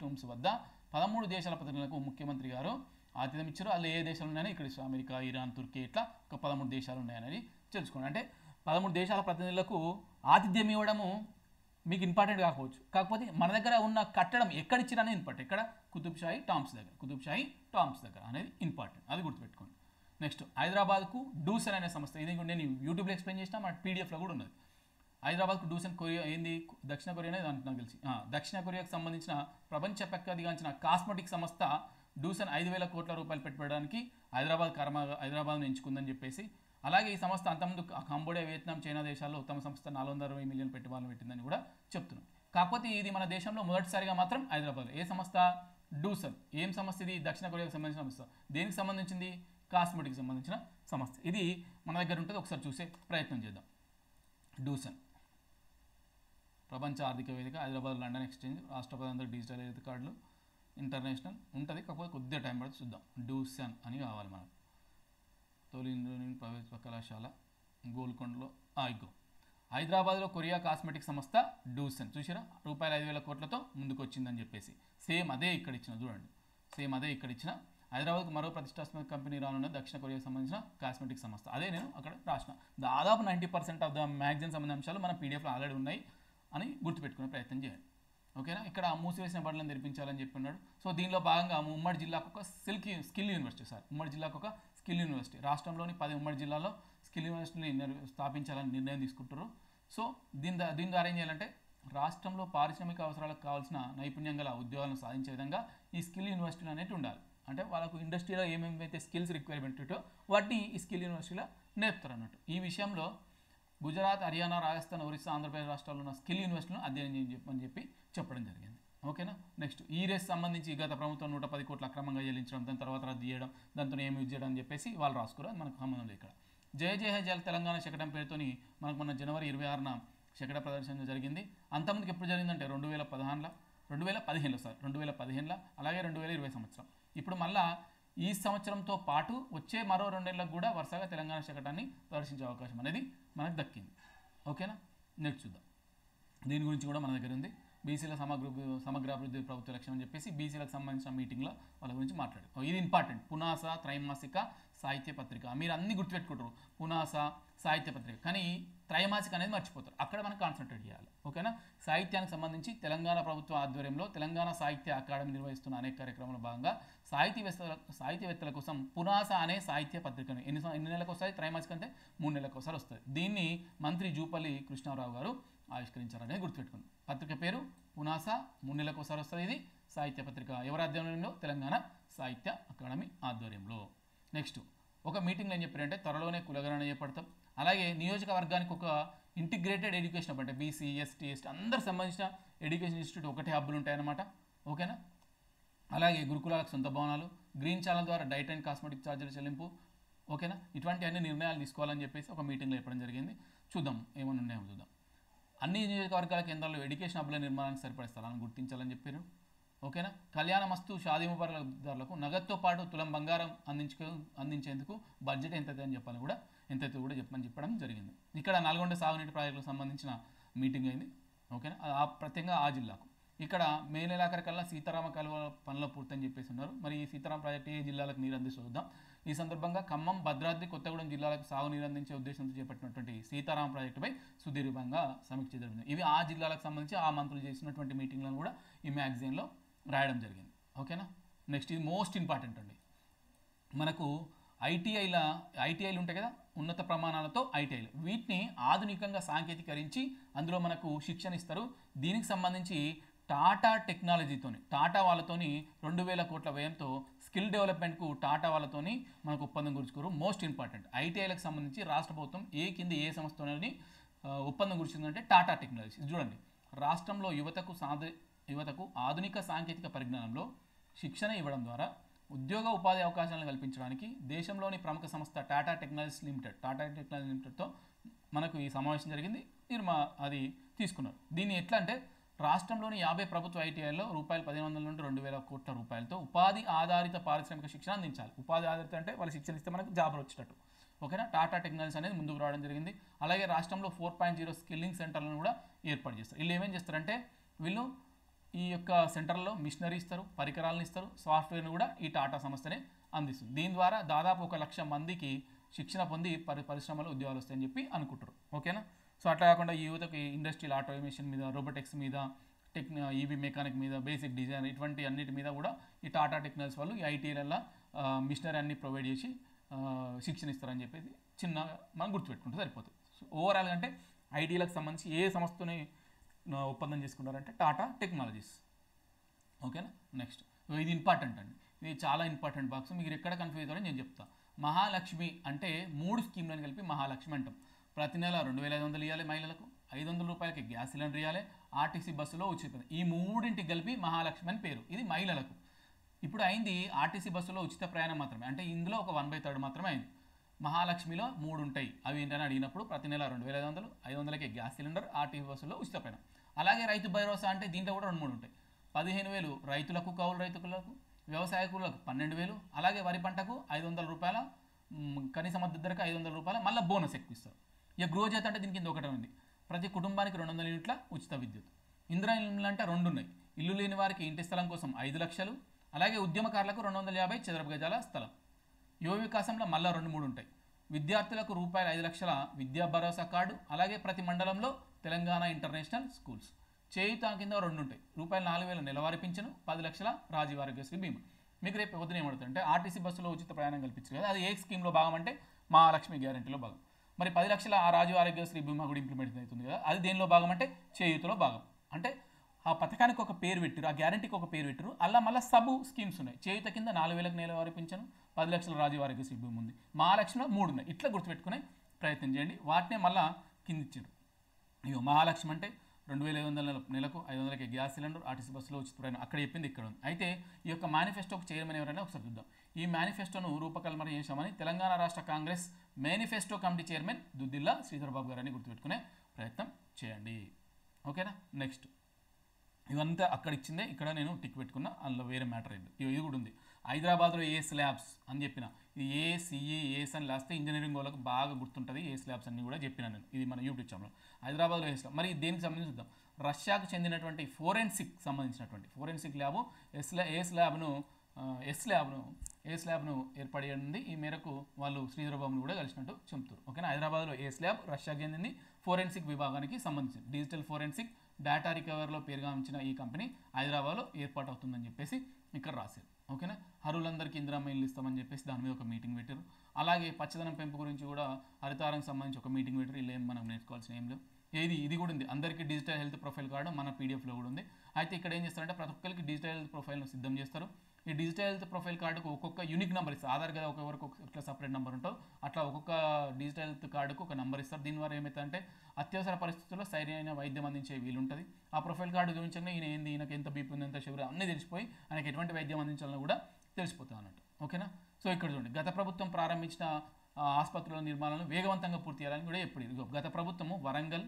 టూమ్స్ వద్ద 13 దేశాల ప్రతినిధులకు ముఖ్యమంత్రి గారు ఆతిథ్యం ఇచ్చారు. అందులో ఏ దేశాలు ఉన్నాయని ఇక్కడ అమెరికా, ఇరాన్, తుర్కీ ఇట్లా ఒక 13 దేశాలు ఉన్నాయనేది తెలుసుకోండి. అంటే 13 దేశాల ప్రతినిధులకు ఆతిథ్యం ఇవ్వడము మీకు ఇంపార్టెంట్ కాకపోవచ్చు, కాకపోతే మన దగ్గర ఉన్న కట్టడం ఎక్కడ ఇచ్చిరనేది ఇంపార్టెంట్. ఇక్కడ కుతుబ్ షాహీ టామ్స్ దగ్గర అనేది ఇంపార్టెంట్, అది గుర్తుపెట్టుకోండి. నెక్స్ట్ హైదరాబాద్కు డూసన్ అనే సంస్థ, ఇది నేను యూట్యూబ్లో ఎక్స్ప్లెయిన్ చేసిన, మన పీడిఎఫ్లో కూడా ఉన్నది. హైదరాబాద్కు డూసన్ కొరియా ఏంది, దక్షిణ కొరియా అనేది నాకు తెలిసి దక్షిణ కొరియాకు సంబంధించిన ప్రపంచ ప్రఖ్యాతిగాంచిన కాస్మెటిక్ సంస్థ డూసన్ 5,000 కోట్ల రూపాయలు పెట్టుబడడానికి హైదరాబాద్ను ఎంచుకుందని చెప్పేసి, అలాగే ఈ సంస్థ అంతకుముందు కంబోడియా, వియత్నాం, చైనా దేశాల్లో ఉత్తమ సంస్థ 460 మిలియన్ పెట్టుబడులు పెట్టిందని కూడా చెప్తున్నాం. కాకపోతే ఇది మన దేశంలో మొదటిసారిగా మాత్రం హైదరాబాద్. ఏ సంస్థ, డూసన్. ఏం సంస్థ ఇది, దక్షిణ కొరియాకు సంబంధించిన సంస్థ. దేనికి సంబంధించింది, కాస్మెటిక్కి సంబంధించిన సంస్థ. ఇది మన దగ్గర ఉంటుంది, ఒకసారి చూసే ప్రయత్నం చేద్దాం. డూసన్ ప్రపంచ ఆర్థిక వేదిక, హైదరాబాద్ లండన్ ఎక్స్చేంజ్, రాష్ట్రపతి అందరూ డిజిటల్ హెల్త్ కార్డులు, ఇంటర్నేషనల్ ఉంటుంది, కాకపోతే కొద్దిగా టైం పడుతుంది, చూద్దాం. డూసన్ అని కావాలి మనకు. తొలి ఇంజనీరింగ్ ప్రభుత్వ కళాశాల గోల్కొండలో ఇగో. హైదరాబాద్లో కొరియా కాస్మెటిక్ సంస్థ డూసన్ చూసారా రూపాయలు 5,000 కోట్లతో ముందుకు వచ్చిందని చెప్పేసి సేమ్ అదే ఇక్కడ ఇచ్చిన చూడండి, సేమ్ అదే ఇక్కడ ఇచ్చిన. హైదరాబాద్కు మరో ప్రతిష్టాత్మక కంపెనీ రానున్న దక్షిణ కొరియాకు సంబంధించిన కాస్మెటిక్ సంస్థ, అదే నేను అక్కడ రాసిన. దాదాపు 90% ఆఫ్ ద మ్యాగజైన్ సంబంధించిన అంశాలు మన పీడిఎఫ్లో ఆల్రెడీ ఉన్నాయి అని గుర్తుపెట్టుకునే ప్రయత్నం చేయండి. ఓకేనా. ఇక్కడ మూసివేసిన బడులను తెరిపించాలని చెప్పి ఉన్నాడు. సో దీనిలో భాగంగా ఉమ్మడి జిల్లాకు ఒక స్కిల్ యూనివర్సిటీ ఉమ్మడి జిల్లాకు ఒక స్కిల్ యూనివర్సిటీ, రాష్ట్రంలోని 10 ఉమ్మడి జిల్లాలో స్కిల్ యూనివర్సిటీని స్థాపించాలని నిర్ణయం తీసుకుంటారు. సో దీని ద్వారా ఏం చేయాలంటే రాష్ట్రంలో పారిశ్రామిక అవసరాలకు కావాల్సిన నైపుణ్యం గల ఉద్యోగాలను సాధించే విధంగా ఈ స్కిల్ యూనివర్సిటీలు అనేవి ఉండాలి. అంటే వాళ్ళకు ఇండస్ట్రీలో ఏమేమైతే స్కిల్స్ రిక్వైర్మెంట్ ఉంటో వాటిని ఈ స్కిల్ యూనివర్సిటీలో నేర్పుతారు అన్నట్టు. ఈ విషయంలో గుజరాత్, హర్యానా, రాజస్థాన్, ఒరిస్సా, ఆంధ్రప్రదేశ్ రాష్ట్రాల్లో ఉన్న స్కిల్ యూనివర్సిటీలను అధ్యయనం చేయమని చెప్పడం జరిగింది. ఓకేనా. నెక్స్ట్ ఈ రేస్ సంబంధించి గత ప్రభుత్వం 110 కోట్లు అక్రమంగా చెల్లించడం, దాని తర్వాత రద్దు చేయడం, దాంతో ఏమి యూజ్ చేయడం అని చెప్పేసి వాళ్ళు రాసుకోరు, అది మనకు సంబంధం లేదు. ఇక్కడ జయ జయ జల తెలంగాణ శకటం పేరుతోని మనకు మొన్న జనవరి 26న శకట ప్రదర్శన జరిగింది. అంతమందికి ఎప్పుడు జరిగిందంటే 2015 అలాగే 2020 సంవత్సరం. ఇప్పుడు మళ్ళా ఈ సంవత్సరంతో పాటు వచ్చే మరో 2 నెలలకు కూడా వరుసగా తెలంగాణ శకటాన్ని ప్రదర్శించే అవకాశం అనేది మనకు దక్కింది. ఓకేనా. నెక్స్ట్ చూద్దాం. దీని గురించి కూడా మన దగ్గర ఉంది. బీసీల సమగ్రాభివృద్ధి ప్రభుత్వ లక్ష్యం అని చెప్పేసి బీసీలకు సంబంధించిన మీటింగ్లో వాళ్ళ గురించి మాట్లాడు. ఇది ఇంపార్టెంట్. పునాస త్రైమాసిక సాహిత్య పత్రిక మీరు అన్ని గుర్తుపెట్టుకుంటారు, పునాస సాహిత్య పత్రిక, కానీ త్రైమాసిక అనేది మర్చిపోతారు. అక్కడ మనం కాన్సన్ట్రేట్ చేయాలి. ఓకేనా. సాహిత్యానికి సంబంధించి తెలంగాణ ప్రభుత్వ ఆధ్వర్యంలో తెలంగాణ సాహిత్య అకాడమీ నిర్వహిస్తున్న అనేక కార్యక్రమాల భాగంగా సాహిత్యవేత్తల కోసం పునాస అనే సాహిత్య పత్రికను ఎన్ని నెలలకు వస్తుంది, త్రైమాసిక అంటే 3 నెలలకు ఒకసారి వస్తుంది. దీన్ని మంత్రి జూపల్లి కృష్ణారావు గారు ఆవిష్కరించారనేది గుర్తుపెట్టుకుంది. పత్రిక పేరు పునాస, 3 నెలలకు ఒకసారి వస్తుంది. ఇది సాహిత్య పత్రిక ఎవరి ఆధ్వర్యంలో? తెలంగాణ సాహిత్య అకాడమీ ఆధ్వర్యంలో. నెక్స్ట్ ఒక మీటింగ్లో ఏం చెప్పారంటే త్వరలోనే కులగణన చేపడతాం, అలాగే నియోజకవర్గానికి ఒక ఇంటిగ్రేటెడ్ ఎడ్యుకేషన్ హబ్, అంటే బీసీ, ఎస్టీ, అందరికి సంబంధించిన ఎడ్యుకేషన్ ఇన్స్టిట్యూట్ ఒకటే హబ్బులు ఉంటాయన్నమాట. ఓకేనా. అలాగే గురుకులాలకు సొంత భవనాలు, గ్రీన్ ఛానల్ ద్వారా డైట్ అండ్ కాస్మెటిక్ ఛార్జీల చెల్లింపు. ఓకేనా. ఇటువంటి అన్ని నిర్ణయాలు తీసుకోవాలని చెప్పేసి ఒక మీటింగ్లో చెప్పడం జరిగింది. చూద్దాం ఏమైనా ఉన్నాయో చూద్దాం. అన్ని నియోజకవర్గాల కేంద్రాల్లో ఎడ్యుకేషన్ హబ్ల నిర్మాణానికి సరిపడే స్థలాలను గుర్తించాలని చెప్పారు. ఓకేనా. కళ్యాణ మస్తు షాదీ ముబారక్దారులకు నగదుతో పాటు తులం బంగారం అందించేందుకు బడ్జెట్ ఎంత అని చెప్పాలని కూడా కూడా చెప్పడం జరిగింది. ఇక్కడ నల్గొండ సాగునీటి ప్రాజెక్టులకు సంబంధించిన మీటింగ్ అయింది. ఓకేనా. ప్రత్యేకంగా ఆ జిల్లాకు ఇక్కడ మే నెలాఖరికల్లా సీతారామ కాలువ పనులు పూర్తని చెప్పేసి ఉన్నారు. మరి ఈ సీతారామ ప్రాజెక్టు ఏ జిల్లాలకు నీరు అందిస్తూ చూద్దాం. ఈ సందర్భంగా ఖమ్మం, భద్రాద్రి కొత్తగూడెం జిల్లాలకు సాగునీరు అందించే ఉద్దేశంతో చేపట్టినటువంటి సీతారామ ప్రాజెక్టుపై సుదీర్ఘంగా సమీక్ష జరిగింది. ఇవి ఆ జిల్లాలకు సంబంధించి ఆ మంత్రులు చేసినటువంటి మీటింగ్లను కూడా ఈ మ్యాగజైన్లో రాయడం జరిగింది. ఓకేనా. నెక్స్ట్ ఇది మోస్ట్ ఇంపార్టెంట్ అండి. మనకు ఐటీఐలు ఉంటాయి కదా, ఉన్నత ప్రమాణాలతో ఐటీఐలు, వీటిని ఆధునికంగా సాంకేతికరించి అందులో మనకు శిక్షణ ఇస్తారు. దీనికి సంబంధించి టాటా టెక్నాలజీతోని, టాటా వాళ్ళతోని 2,000 కోట్ల వ్యయంతో స్కిల్ డెవలప్మెంట్కు టాటా వాళ్ళతోని మనకు ఒప్పందం కుదుర్చుకోరు. Most important. ఐటీఐలకు సంబంధించి రాష్ట్ర ప్రభుత్వం ఏ సంస్థతోని ఒప్పందం కుదిర్చిందంటే టాటా టెక్నాలజీ. చూడండి, రాష్ట్రంలో యువతకు ఆధునిక సాంకేతిక పరిజ్ఞానంలో శిక్షణ ఇవ్వడం ద్వారా ఉద్యోగ ఉపాధి అవకాశాలను కల్పించడానికి దేశంలోని ప్రముఖ సంస్థ టాటా టెక్నాలజీస్ లిమిటెడ్తో మనకు ఈ సమావేశం జరిగింది. అది తీసుకున్నారు. దీన్ని ఎట్లా అంటే రాష్ట్రంలోని 50 ప్రభుత్వ ఐటీఐల్లో ₹1,500 నుండి 2,000 కోట్ల రూపాయలతో ఉపాధి ఆధారిత పారిశ్రామిక శిక్షణ అందించాలి. ఉపాధి ఆధారిత అంటే వాళ్ళు శిక్షణ ఇస్తే మనకు జాబ్ వచ్చేటట్టు. ఓకేనా. టాటా టెక్నాలజీస్ అనేది ముందుకు రావడం జరిగింది. అలాగే రాష్ట్రంలో 4.0 స్కిల్లింగ్ సెంటర్లను కూడా ఏర్పాటు చేస్తారు. వీళ్ళు ఏమేం చేస్తారంటే వీళ్ళు ఈ యొక్క సెంటర్లో మిషనరీ ఇస్తారు, పరికరాలను ఇస్తారు, సాఫ్ట్వేర్ను కూడా ఈ టాటా సంస్థనే అందిస్తుంది. దీని ద్వారా దాదాపు 1,00,000 మందికి శిక్షణ పొంది పరిశ్రమలో ఉద్యోగాలు వస్తాయని చెప్పి అనుకుంటారు. ఓకేనా. సో అట్లా కాకుండా ఈ యువతకి ఇండస్ట్రియల్ ఆటోమేషన్ మీద, రోబోటిక్స్ మీద, ఈవీ మెకానిక్ మీద, బేసిక్ డిజైన్ ఇటువంటి అన్నిటి మీద కూడా ఈ టాటా టెక్నాలజీస్ వాళ్ళు ఈ ఐటీఐల మిషనరీ అన్ని ప్రొవైడ్ చేసి శిక్షణ ఇస్తారని చెప్పేసి చిన్నగా మనం గుర్తుపెట్టుకుంటే సరిపోతుంది. సో ఓవరాల్గా అంటే ఐటీలకు సంబంధించి ఏ సంస్థని ఒప్పందం చేసుకున్నారంటే టాటా టెక్నాలజీస్. ఓకేనా. నెక్స్ట్ ఇది ఇంపార్టెంట్ అండి, ఇది చాలా ఇంపార్టెంట్ బాక్స్. మీరు ఎక్కడ కన్ఫ్యూజ్ అవ్వాలని నేను చెప్తాను. మహాలక్ష్మి అంటే 3 స్కీమ్లను కలిపి మహాలక్ష్మి అంటాం. ప్రతి నెల 2,500 ఇవ్వాలి మహిళలకు, ₹500 గ్యాస్ సిలిండర్ ఇవ్వాలి, ఆర్టీసీ బస్సులో ఉచితం. ఈ 3ంటికి కలిపి మహాలక్ష్మి అని పేరు. ఇది మహిళలకు. ఇప్పుడు అయింది ఆర్టీసీ బస్సులో ఉచిత ప్రయాణం మాత్రమే, అంటే ఇందులో ఒక 1/3 మాత్రమే అయింది. మహాలక్ష్మిలో 3 ఉంటాయి. అవి ఏంటని అడిగినప్పుడు ప్రతి నెల 2,500, 500కే గ్యాస్ సిలిండర్, ఆర్టీసీ బస్సులో ఉచిత ప్రయాణం. అలాగే రైతు భరోసా అంటే దీంట్లో కూడా 2-3 ఉంటాయి. 15,000 రైతులకు, కౌలు రైతులకు, వ్యవసాయ కూలీలకు 12,000, అలాగే వరి పంటకు ₹500 కనీస మద్దతు ధరకు 500 రూపాయలు మళ్ళీ బోనస్ ఎక్కువ ఇస్తారు. ఇక గృహజ్యోతి అంటే దీనికి కింద ఒకటే ఉంది, ప్రతి కుటుంబానికి 200 యూనిట్ల ఉచిత విద్యుత్. ఇందిరా ఇళ్ళు అంటే 2 ఉన్నాయి, ఇల్లు లేని వారికి ఇంటి స్థలం కోసం 5 లక్షలు, అలాగే ఉద్యమకారులకు 250 చదరపు గజాల స్థలం. యువ వికాసంలో మళ్ళీ 2-3 ఉంటాయి, విద్యార్థులకు రూపాయలు 5 లక్షల విద్యా భరోసా కార్డు, అలాగే ప్రతి మండలంలో తెలంగాణ ఇంటర్నేషనల్ స్కూల్స్. చేయుత కింద 2 ఉంటాయి, రూపాయలు 4,000 నెలవారీ పింఛను, 10 లక్షల రాజీవ్ ఆరోగ్యశ్రీ బీమా. మీకు రేపు పొద్దున ఏమడుతుంటే ఆర్టీసీ బస్సులో ఉచిత ప్రయాణం కల్పించారు కదా, అది ఏ స్కీమ్లో భాగం అంటే మహాలక్ష్మి గ్యారెంటీలో భాగం. మరి 10 లక్షల ఆ రాజీవ్ ఆరోగ్యశ్రీ బీమా కూడా ఇంప్లిమెంట్ అవుతుంది కదా, అది దేనిలో భాగం అంటే చేయూతలో భాగం. అంటే ఆ పథకానికి ఒక పేరు పెట్టారు, ఆ గ్యారెంటీకి ఒక పేరు పెట్టారు, అలా మళ్ళీ సబ్ స్కీమ్స్ ఉన్నాయి. చేయూత కింద 4,000 నెలవారీ పింఛను, 10 లక్షల రాజీవ్ ఆరోగ్యశ్రీ బీమా ఉంది, మహాలక్ష్మిలో 3 ఉన్నాయి. ఇట్లా గుర్తుపెట్టుకునే ప్రయత్నం చేయండి. వాటినే మళ్ళీ కింద ఇచ్చారు. ఇగో మహాలక్ష్మి అంటే 2,500 నెలకు 500కి గ్యాస్ సిలిండర్, ఆర్టీసీ బస్సులో ఉచిత ప్రయాణం, అక్కడ చెప్పింది ఇక్కడ ఉంది. అయితే ఈ యొక్క మేనిఫెస్టోకి చైర్మన్ ఎవరైనా ఒకసారి చూద్దాం. ఈ మేనిఫెస్టోను రూపకల్పన చేశామని తెలంగాణ రాష్ట్ర Congress manifesto committee chairman Duddilla Sridhar Babu గారని గుర్తుపెట్టుకునే ప్రయత్నం చేయండి. ఓకేనా. నెక్స్ట్ ఇవంతా అక్కడ ఇచ్చిందే, ఇక్కడ నేను టిక్ పెట్టుకున్నా, అందులో వేరే మ్యాటర్ అయింది. ఇది కూడా ఉంది, హైదరాబాద్లో ఏఎస్ ల్యాబ్స్ అని చెప్పిన, ఇది ఏసీఈ ఏఎస్ అని రాస్తే ఇంజనీరింగ్ వాళ్ళకి బాగా గుర్తుంటుంది. ఏఎస్ ల్యాబ్స్ అన్ని కూడా చెప్పిన నేను, ఇది మన యూట్యూబ్ ఛానల్. హైదరాబాద్లో ఏఎస్ ల్యాబ్, మరి దేనికి సంబంధించి చూద్దాం. రష్యాకు చెందినటువంటి ఫోరెన్సిక్ సంబంధించినటువంటి ఫోరెన్సిక్ ల్యాబ్ ఏఎస్ ల్యాబ్ను ఏర్పడింది. ఈ మేరకు వాళ్ళు శ్రీధర్ బాబును కూడా కలిసినట్టు చెబుతారు. ఓకేనా. హైదరాబాద్లో ఏఎస్ ల్యాబ్ రష్యాకు చెందింది, ఫోరెన్సిక్ విభాగానికి సంబంధించింది. డిజిటల్ ఫోరెన్సిక్ డేటా రికవర్లో పేరుగాంచిన ఈ కంపెనీ హైదరాబాద్లో ఏర్పాటు అవుతుందని చెప్పేసి ఇక్కడ రాశారు. ఓకేనా. అర్హులందరికీ ఇందిరమ్మ ఇల్లు ఇస్తామని చెప్పేసి దాని మీద ఒక మీటింగ్ పెట్టారు. అలాగే పచ్చదనం పెంపు గురించి కూడా హరితారంకి సంబంధించి ఒక మీటింగ్ పెట్టారు. ఇలా ఏం మనం నేర్చుకోవాల్సిన ఏం లేవు. ఇది కూడా ఉంది, అందరికీ డిజిటల్ హెల్త్ ప్రొఫైల్ కార్డు మన పీడిఎఫ్లో కూడా ఉంది. అయితే ఇక్కడ ఏం చేస్తారంటే ప్రతి ఒక్కరికి డిజిటల్ హెల్త్ ప్రొఫైల్ను సిద్ధం చేస్తారు. ఈ డిజిటల్ హెల్త్ ప్రొఫైల్ కార్డుకు ఒక్కొక్క యూనిక్ నెంబర్ ఇస్తారు. ఆధార్ కదా ఒక్కొక్కరికి ఇట్లా సపరేట్ నెంబర్ ఉంటుందో అట్లా ఒక్కొక్క డిజిటల్ హెల్త్ కార్డుకు ఒక నెంబర్ ఇస్తారు. దీని ద్వారా ఏమవుతుందంటే అత్యవసర పరిస్థితుల్లో సరైన వైద్యం అందించే వీలు ఉంటుంది. ఆ ప్రొఫైల్ కార్డు చూపించగానే ఈయనకి ఎంత బీపీ ఉంది, ఎంత షుగర్ అన్నీ తెలిసిపోయి ఆయనకి ఎటువంటి వైద్యం అందించాలని కూడా తెలిసిపోతుంది అన్నట్టు. ఓకేనా. సో ఇక్కడ చూడండి, గత ప్రభుత్వం ప్రారంభించిన ఆసుపత్రుల నిర్మాణాలను వేగవంతంగా పూర్తి చేయాలని కూడా ఎప్పుడు గత ప్రభుత్వము వరంగల్,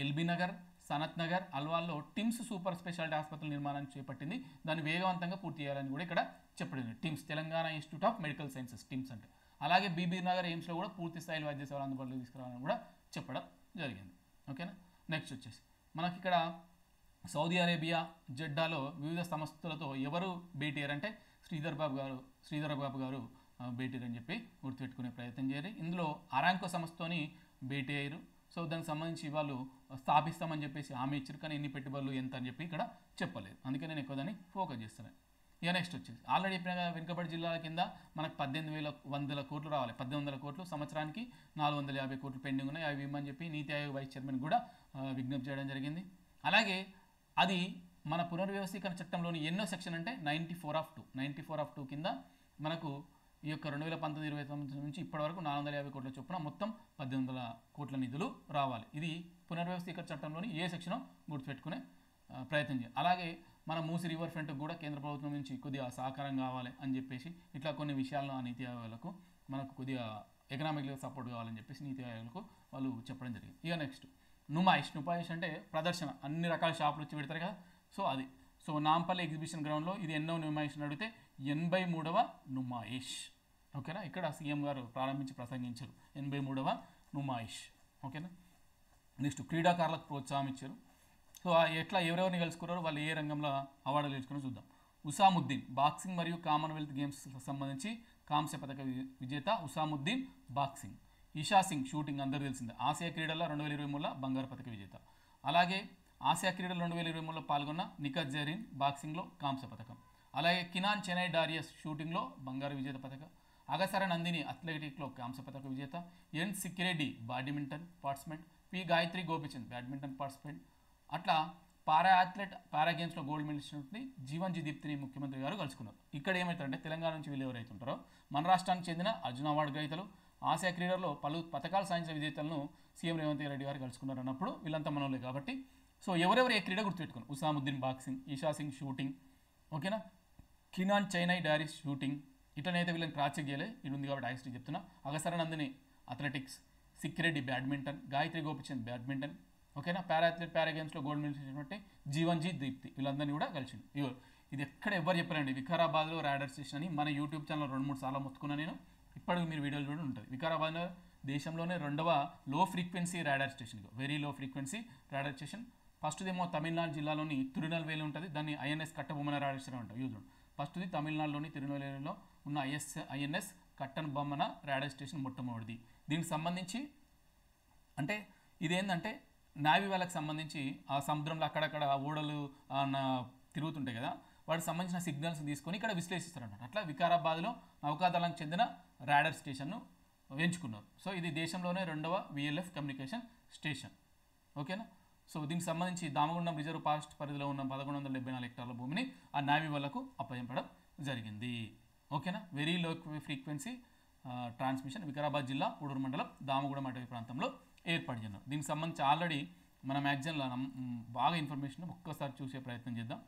ఎల్బీ నగర్, సనత్ నగర్, అల్వాల్లో టిమ్స్ సూపర్ స్పెషాలిటీ ఆసుపత్రుల నిర్మాణాన్ని చేపట్టింది. దాన్ని వేగవంతంగా పూర్తి చేయాలని కూడా ఇక్కడ చెప్పబడింది. TIMS Telangana institute of medical sciences TIMS అంటే. అలాగే బీబీ నగర్ ఎయిమ్స్లో కూడా పూర్తి స్థాయిలో వైద్య సేవలు అందుబాటులో తీసుకురావాలని కూడా చెప్పడం జరిగింది. ఓకేనా. నెక్స్ట్ వచ్చేసి మనకి ఇక్కడ సౌదీ అరేబియా జెడ్డాలో వివిధ సంస్థలతో ఎవరు భేటీ అయ్యారంటే శ్రీధర్ బాబు గారు భేటీ అని చెప్పి గుర్తుపెట్టుకునే ప్రయత్నం చేయాలి. ఇందులో అరాంకో సంస్థతోని భేటీ అయ్యారు. సో దానికి సంబంధించి వాళ్ళు స్థాపిస్తామని చెప్పేసి హామీ ఇచ్చారు, కానీ ఎన్ని పెట్టుబడులు ఎంత అని చెప్పి ఇక్కడ చెప్పలేదు. అందుకే నేను ఎక్కువ దాన్ని ఫోకస్ చేస్తున్నాను. ఇక నెక్స్ట్ వచ్చేసి ఆల్రెడీ చెప్పిన వెనుకబడి జిల్లాల కింద మనకు 18,100 కోట్లు రావాలి. 1,800 కోట్లు, సంవత్సరానికి 450 కోట్లు పెండింగ్ ఉన్నాయి, అవి ఇవ్వమని చెప్పి నీతి ఆయోగ్ వైస్ చైర్మన్ కూడా విజ్ఞప్తి చేయడం జరిగింది. అలాగే అది మన పునర్వ్యవస్థీకరణ చట్టంలోని ఎన్నో సెక్షన్ అంటే 94/2 కింద మనకు ఈ యొక్క 2019-20 నుంచి ఇప్పటి వరకు 450 కోట్ల చొప్పున మొత్తం 1,800 కోట్ల నిధులు రావాలి. ఇది పునర్వ్యవస్థీకరణ చట్టంలోని ఏ సెక్షనో గుర్తుపెట్టుకునే ప్రయత్నం చేయాలి. అలాగే మన మూసి రివర్ ఫ్రంట్కి కూడా కేంద్ర ప్రభుత్వం నుంచి కొద్దిగా సహకారం కావాలి అని చెప్పేసి ఇట్లా కొన్ని విషయాలను ఆ నీతి ఆయోగాలకు మనకు కొద్దిగా ఎకనామిక్గా సపోర్ట్ కావాలని చెప్పేసి నీతి ఆయోగాలకు వాళ్ళు చెప్పడం జరిగింది. ఇక నెక్స్ట్ నుమాయిష్ అంటే ప్రదర్శన, అన్ని రకాల షాపులు వచ్చి పెడతారు కదా, సో అది. సో నాంపల్లి ఎగ్జిబిషన్ గ్రౌండ్లో ఇది ఎన్నో నుమాయిష్ అడిగితే 83వ నుమాయిష్. ఓకేనా. ఇక్కడ సీఎం గారు ప్రారంభించి ప్రసంగించారు 83వ నుమాయిష్. ఓకేనా. నెక్స్ట్ క్రీడాకారులకు ప్రోత్సాహం ఇచ్చారు. సో ఎట్లా ఎవరెవరిని కలుసుకున్నారో వాళ్ళు ఏ రంగంలో అవార్డులు గెలుచుకున్నారో చూద్దాం. ఉసాముద్దీన్ బాక్సింగ్ మరియు కామన్వెల్త్ గేమ్స్ సంబంధించి కాంస్య పథక విజేత ఉసాముద్దీన్ బాక్సింగ్. ఇషా సింగ్ షూటింగ్ అందరూ తెలిసిందే, ఆసియా క్రీడల్లో 2023లో బంగారు పథక విజేత. అలాగే ఆసియా క్రీడలు 2023లో పాల్గొన్న నిఖత్ జరీన్ బాక్సింగ్లో కాంస్య పథకం. అలాగే కినాన్ చెనై డారియస్ షూటింగ్లో బంగారు విజేత పథకం. అగసర నందిని అథ్లెటిక్లో కాంస్య పథక విజేత. N Sikki Reddy badminton participant. P Gayatri Gopichand badminton participant. అట్లా పారా గేమ్స్లో గోల్డ్ మెడలిస్ట్ జీవన్జీ దీప్తిని ముఖ్యమంత్రి గారు కలుసుకున్నారు. ఇక్కడ ఏమవుతారంటే తెలంగాణ నుంచి వీళ్ళు ఎవరైతే ఉంటారో మన రాష్ట్రానికి చెందిన అర్జున అవార్డు గ్రహీతలు, ఆసియా క్రీడల్లో పలు పథకాలు సాధించిన విజేతలను సీఎం రేవంత్ రెడ్డి గారు కలుసుకున్నారు అన్నప్పుడు వీళ్ళంతా మనోళ్ళే కాబట్టి సో ఎవరెవరు ఏ క్రీడ గుర్తుపెట్టుకున్నారు. ఉసాముద్దీన్ బాక్సింగ్, ఇషా సింగ్ షూటింగ్, ఓకేనా, కినాన్ చైనై డారిస్ షూటింగ్. ఇట్లనైతే వీళ్ళని క్రాస్ చెక్ చేయలేదు, ఇది ఉంది కాబట్టి ఐస్టీ చెప్తున్నా. Agasara Nandini athletics, Sikki Reddy badminton, Gayatri Gopichand badminton, ఓకేనా. పారా గేమ్స్లో గోల్డ్ మెడల్ ఇచ్చినటువంటి జీవన్జీ దీప్తి వీళ్ళందరినీ కూడా కలిసింది. ఇది ఎక్కడ ఎవరు చెప్పారండి, వికారాబాద్లో ర్యాడర్ స్టేషన్ అని మన యూట్యూబ్ ఛానల్ 2-3 సార్లు మొత్తుకున్నా నేను. ఇప్పటికి మీరు వీడియోలు చూడండి ఉంటుంది. వికారాబాద్ దేశంలోనే రెండవ low frequency radar station, very low frequency radar station. ఫస్ట్దేమో తమిళనాడు జిల్లాలోని తిరునల్వేలి ఉంటుంది, దాన్ని ఐఎన్ఎస్ కట్టబొమ్మన రాడార్ స్టేషన్ ఉంటుంది. యూజ్ ఫస్ట్ది తమిళనాడులోని తిరునల్వేలిలో ఉన్న ఐఎన్ఎస్ కట్టబొమ్మన రాడార్ స్టేషన్ మొట్టమొదటిది. దీనికి సంబంధించి అంటే ఇదేంటంటే నావీ వాళ్ళకి సంబంధించి ఆ సముద్రంలో అక్కడక్కడ ఓడలు తిరుగుతుంటాయి కదా, వాటికి సంబంధించిన సిగ్నల్స్ తీసుకొని ఇక్కడ విశ్లేషిస్తారన్నమాట. అట్లా వికారాబాద్లో నౌకాదళానికి చెందిన రాడార్ స్టేషన్ను ఎంచుకున్నారు. సో ఇది దేశంలోనే రెండవ విఎల్ఎఫ్ కమ్యూనికేషన్ స్టేషన్. ఓకేనా. సో దీనికి సంబంధించి దామగుండం రిజర్వ్ ఫారెస్ట్ పరిధిలో ఉన్న 1174 హెక్టార్ల భూమిని ఆ నావీ వాళ్ళకు అప్పగించడం జరిగింది. ఓకేనా. Very low frequency transmission Vikarabad జిల్లా ఉడూరు మండలం దామగుండం అటవీ ప్రాంతంలో ఏర్పడినారు. దీనికి సంబంధించి ఆల్రెడీ మన మ్యాగజైన్లో బాగా ఇన్ఫర్మేషన్ ఒక్కసారి చూసే ప్రయత్నం చేద్దాం.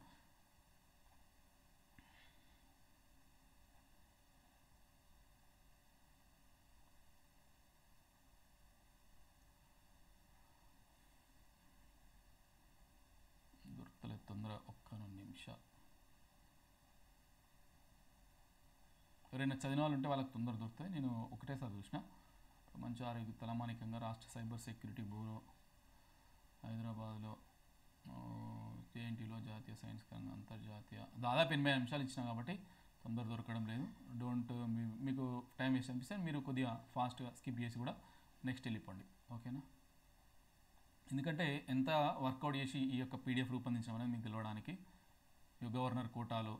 దొరకలేదు తొందర, ఒక్క 2 నిమిషాలు. ఎవరైనా చదివిన వాళ్ళు ఉంటే వాళ్ళకి తొందర దొరుకుతుంది. నేను ఒకటేసారి చూసిన. ప్రపంచ ఆరోగ్య తలమానికంగా రాష్ట్ర సైబర్ సెక్యూరిటీ బ్యూరో హైదరాబాద్లో, జేఎన్టీలో జాతీయ సైన్స్ కరంగా అంతర్జాతీయ, దాదాపు 80 నిమిషాలు ఇచ్చినా కాబట్టి తొందర దొరకడం లేదు. మీకు టైం వేస్ట్ అనిపిస్తే మీరు కొద్దిగా ఫాస్ట్గా స్కిప్ చేసి కూడా నెక్స్ట్ వెళ్ళిపోండి. ఓకేనా. ఎందుకంటే ఎంత వర్కౌట్ చేసి ఈ యొక్క పీడిఎఫ్ రూపొందించడం అనేది మీకు తెలవడానికి. గవర్నర్ కోటాలు,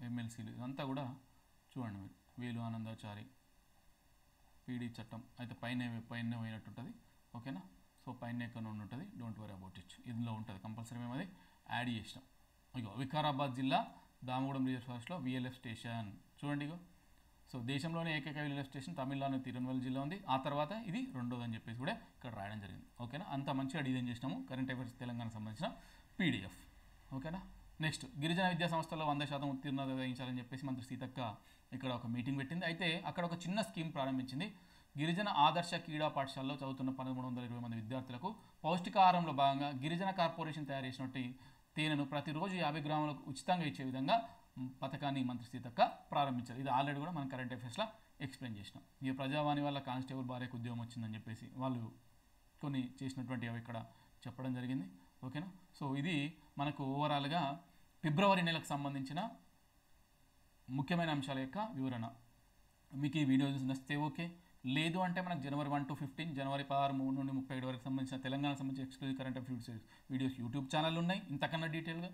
ఎమ్మెల్సీలు ఇదంతా కూడా చూడండి మీరు. వేలు ఆనందాచారి పీడీ చట్టం అయితే పైన పోయినట్టు ఉంటుంది. ఓకేనా. సో పైన ఎక్కడ ఉంటుంది, డోంట్ వరీ అబౌట్ ఇట్, ఇందులో ఉంటుంది కంపల్సరీ. మేము అది యాడ్ చేసినాం. ఇగో వికారాబాద్ జిల్లా దామగుండం రిజర్వ్ ఫారెస్ట్లో విఎల్ఎఫ్ స్టేషన్ చూడండి. ఇగో సో దేశంలోనే ఏకైక విఎల్ఎఫ్ స్టేషన్ తమిళనాడు తిరునల్వేలి జిల్లా ఉంది. ఆ తర్వాత ఇది రెండోది అని చెప్పేసి కూడా ఇక్కడ రాయడం జరిగింది. ఓకేనా. అంత మంచిగా డిజైన్ చేసినాము. కరెంట్ అఫైర్స్ తెలంగాణకు సంబంధించిన పీడిఎఫ్. ఓకేనా. నెక్స్ట్ గిరిజన విద్యా సంస్థల్లో 100% ఉత్తీర్ణత సాధించాలని చెప్పేసి మంత్రి సీతక్క ఇక్కడ ఒక మీటింగ్ పెట్టింది. అయితే అక్కడ ఒక చిన్న స్కీమ్ ప్రారంభించింది. గిరిజన ఆదర్శ క్రీడా పాఠశాలలో చదువుతున్న 1320 మంది విద్యార్థులకు పౌష్టికాహారంలో భాగంగా గిరిజన కార్పొరేషన్ తయారు చేసినట్టు తేనెను ప్రతిరోజు 50 గ్రాములకు ఉచితంగా ఇచ్చే విధంగా పథకాన్ని మంత్రి సీతక్క ప్రారంభించారు. ఇది ఆల్రెడీ కూడా మనం కరెంట్ అఫైర్స్లో ఎక్స్ప్లెయిన్ చేసినాం. ఈ ప్రజావాణి వల్ల కానిస్టేబుల్ భార్యకు ఉద్యోగం వచ్చిందని చెప్పేసి వాళ్ళు కొన్ని చేసినటువంటి అవి ఇక్కడ చెప్పడం జరిగింది. ఓకేనా. సో ఇది మనకు ఓవరాల్గా ఫిబ్రవరి నెలకు సంబంధించిన ముఖ్యమైన అంశాల యొక్క వివరణ. మీకు ఈ వీడియో నచ్చితే ఓకే, లేదు అంటే మనకు జనవరి 1 to 15, జనవరి 16 నుండి 37 వరకు సంబంధించిన తెలంగాణకు సంబంధించిన exclusive current affairs videos YouTube channel ఉన్నాయి ఇంతకన్నా డీటెయిల్గా.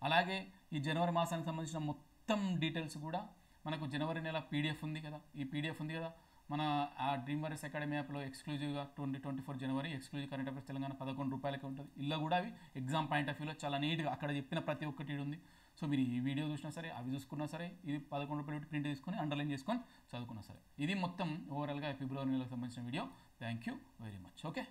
అలాగే ఈ జనవరి మాసానికి సంబంధించిన మొత్తం డీటెయిల్స్ కూడా మనకు జనవరి నెల పీడిఎఫ్ ఉంది కదా, ఈ పీడిఎఫ్ ఉంది కదా మన ఆ డ్రీమ్ వారియర్స్ అకాడమీ యాప్లో ఎక్స్క్లూజివ్గా 2024 జనవరి ఎక్స్క్లూజివ్ కరెంట్ అఫైర్స్ తెలంగాణ 11 రూపాయలకి ఉంటుంది. ఇలా కూడా అవి ఎగ్జామ్ పాయింట్ ఆఫ్ వ్యూలో చాలా నీట్గా అక్కడ చెప్పిన ప్రతి ఒక్కటి ఉంది. సో మీరు ఈ వీడియో చూసినా సరే, అవి చూసుకున్నా సరే, ఇది 11 రూపాయలు ప్రింట్ తీసుకొని అండర్లైన్ చేసుకొని చదువుకున్నా సరే, ఇది మొత్తం ఓవరాల్గా ఫిబ్రవరి నెలకు సంబంధించిన video. Thank you very much. Okay.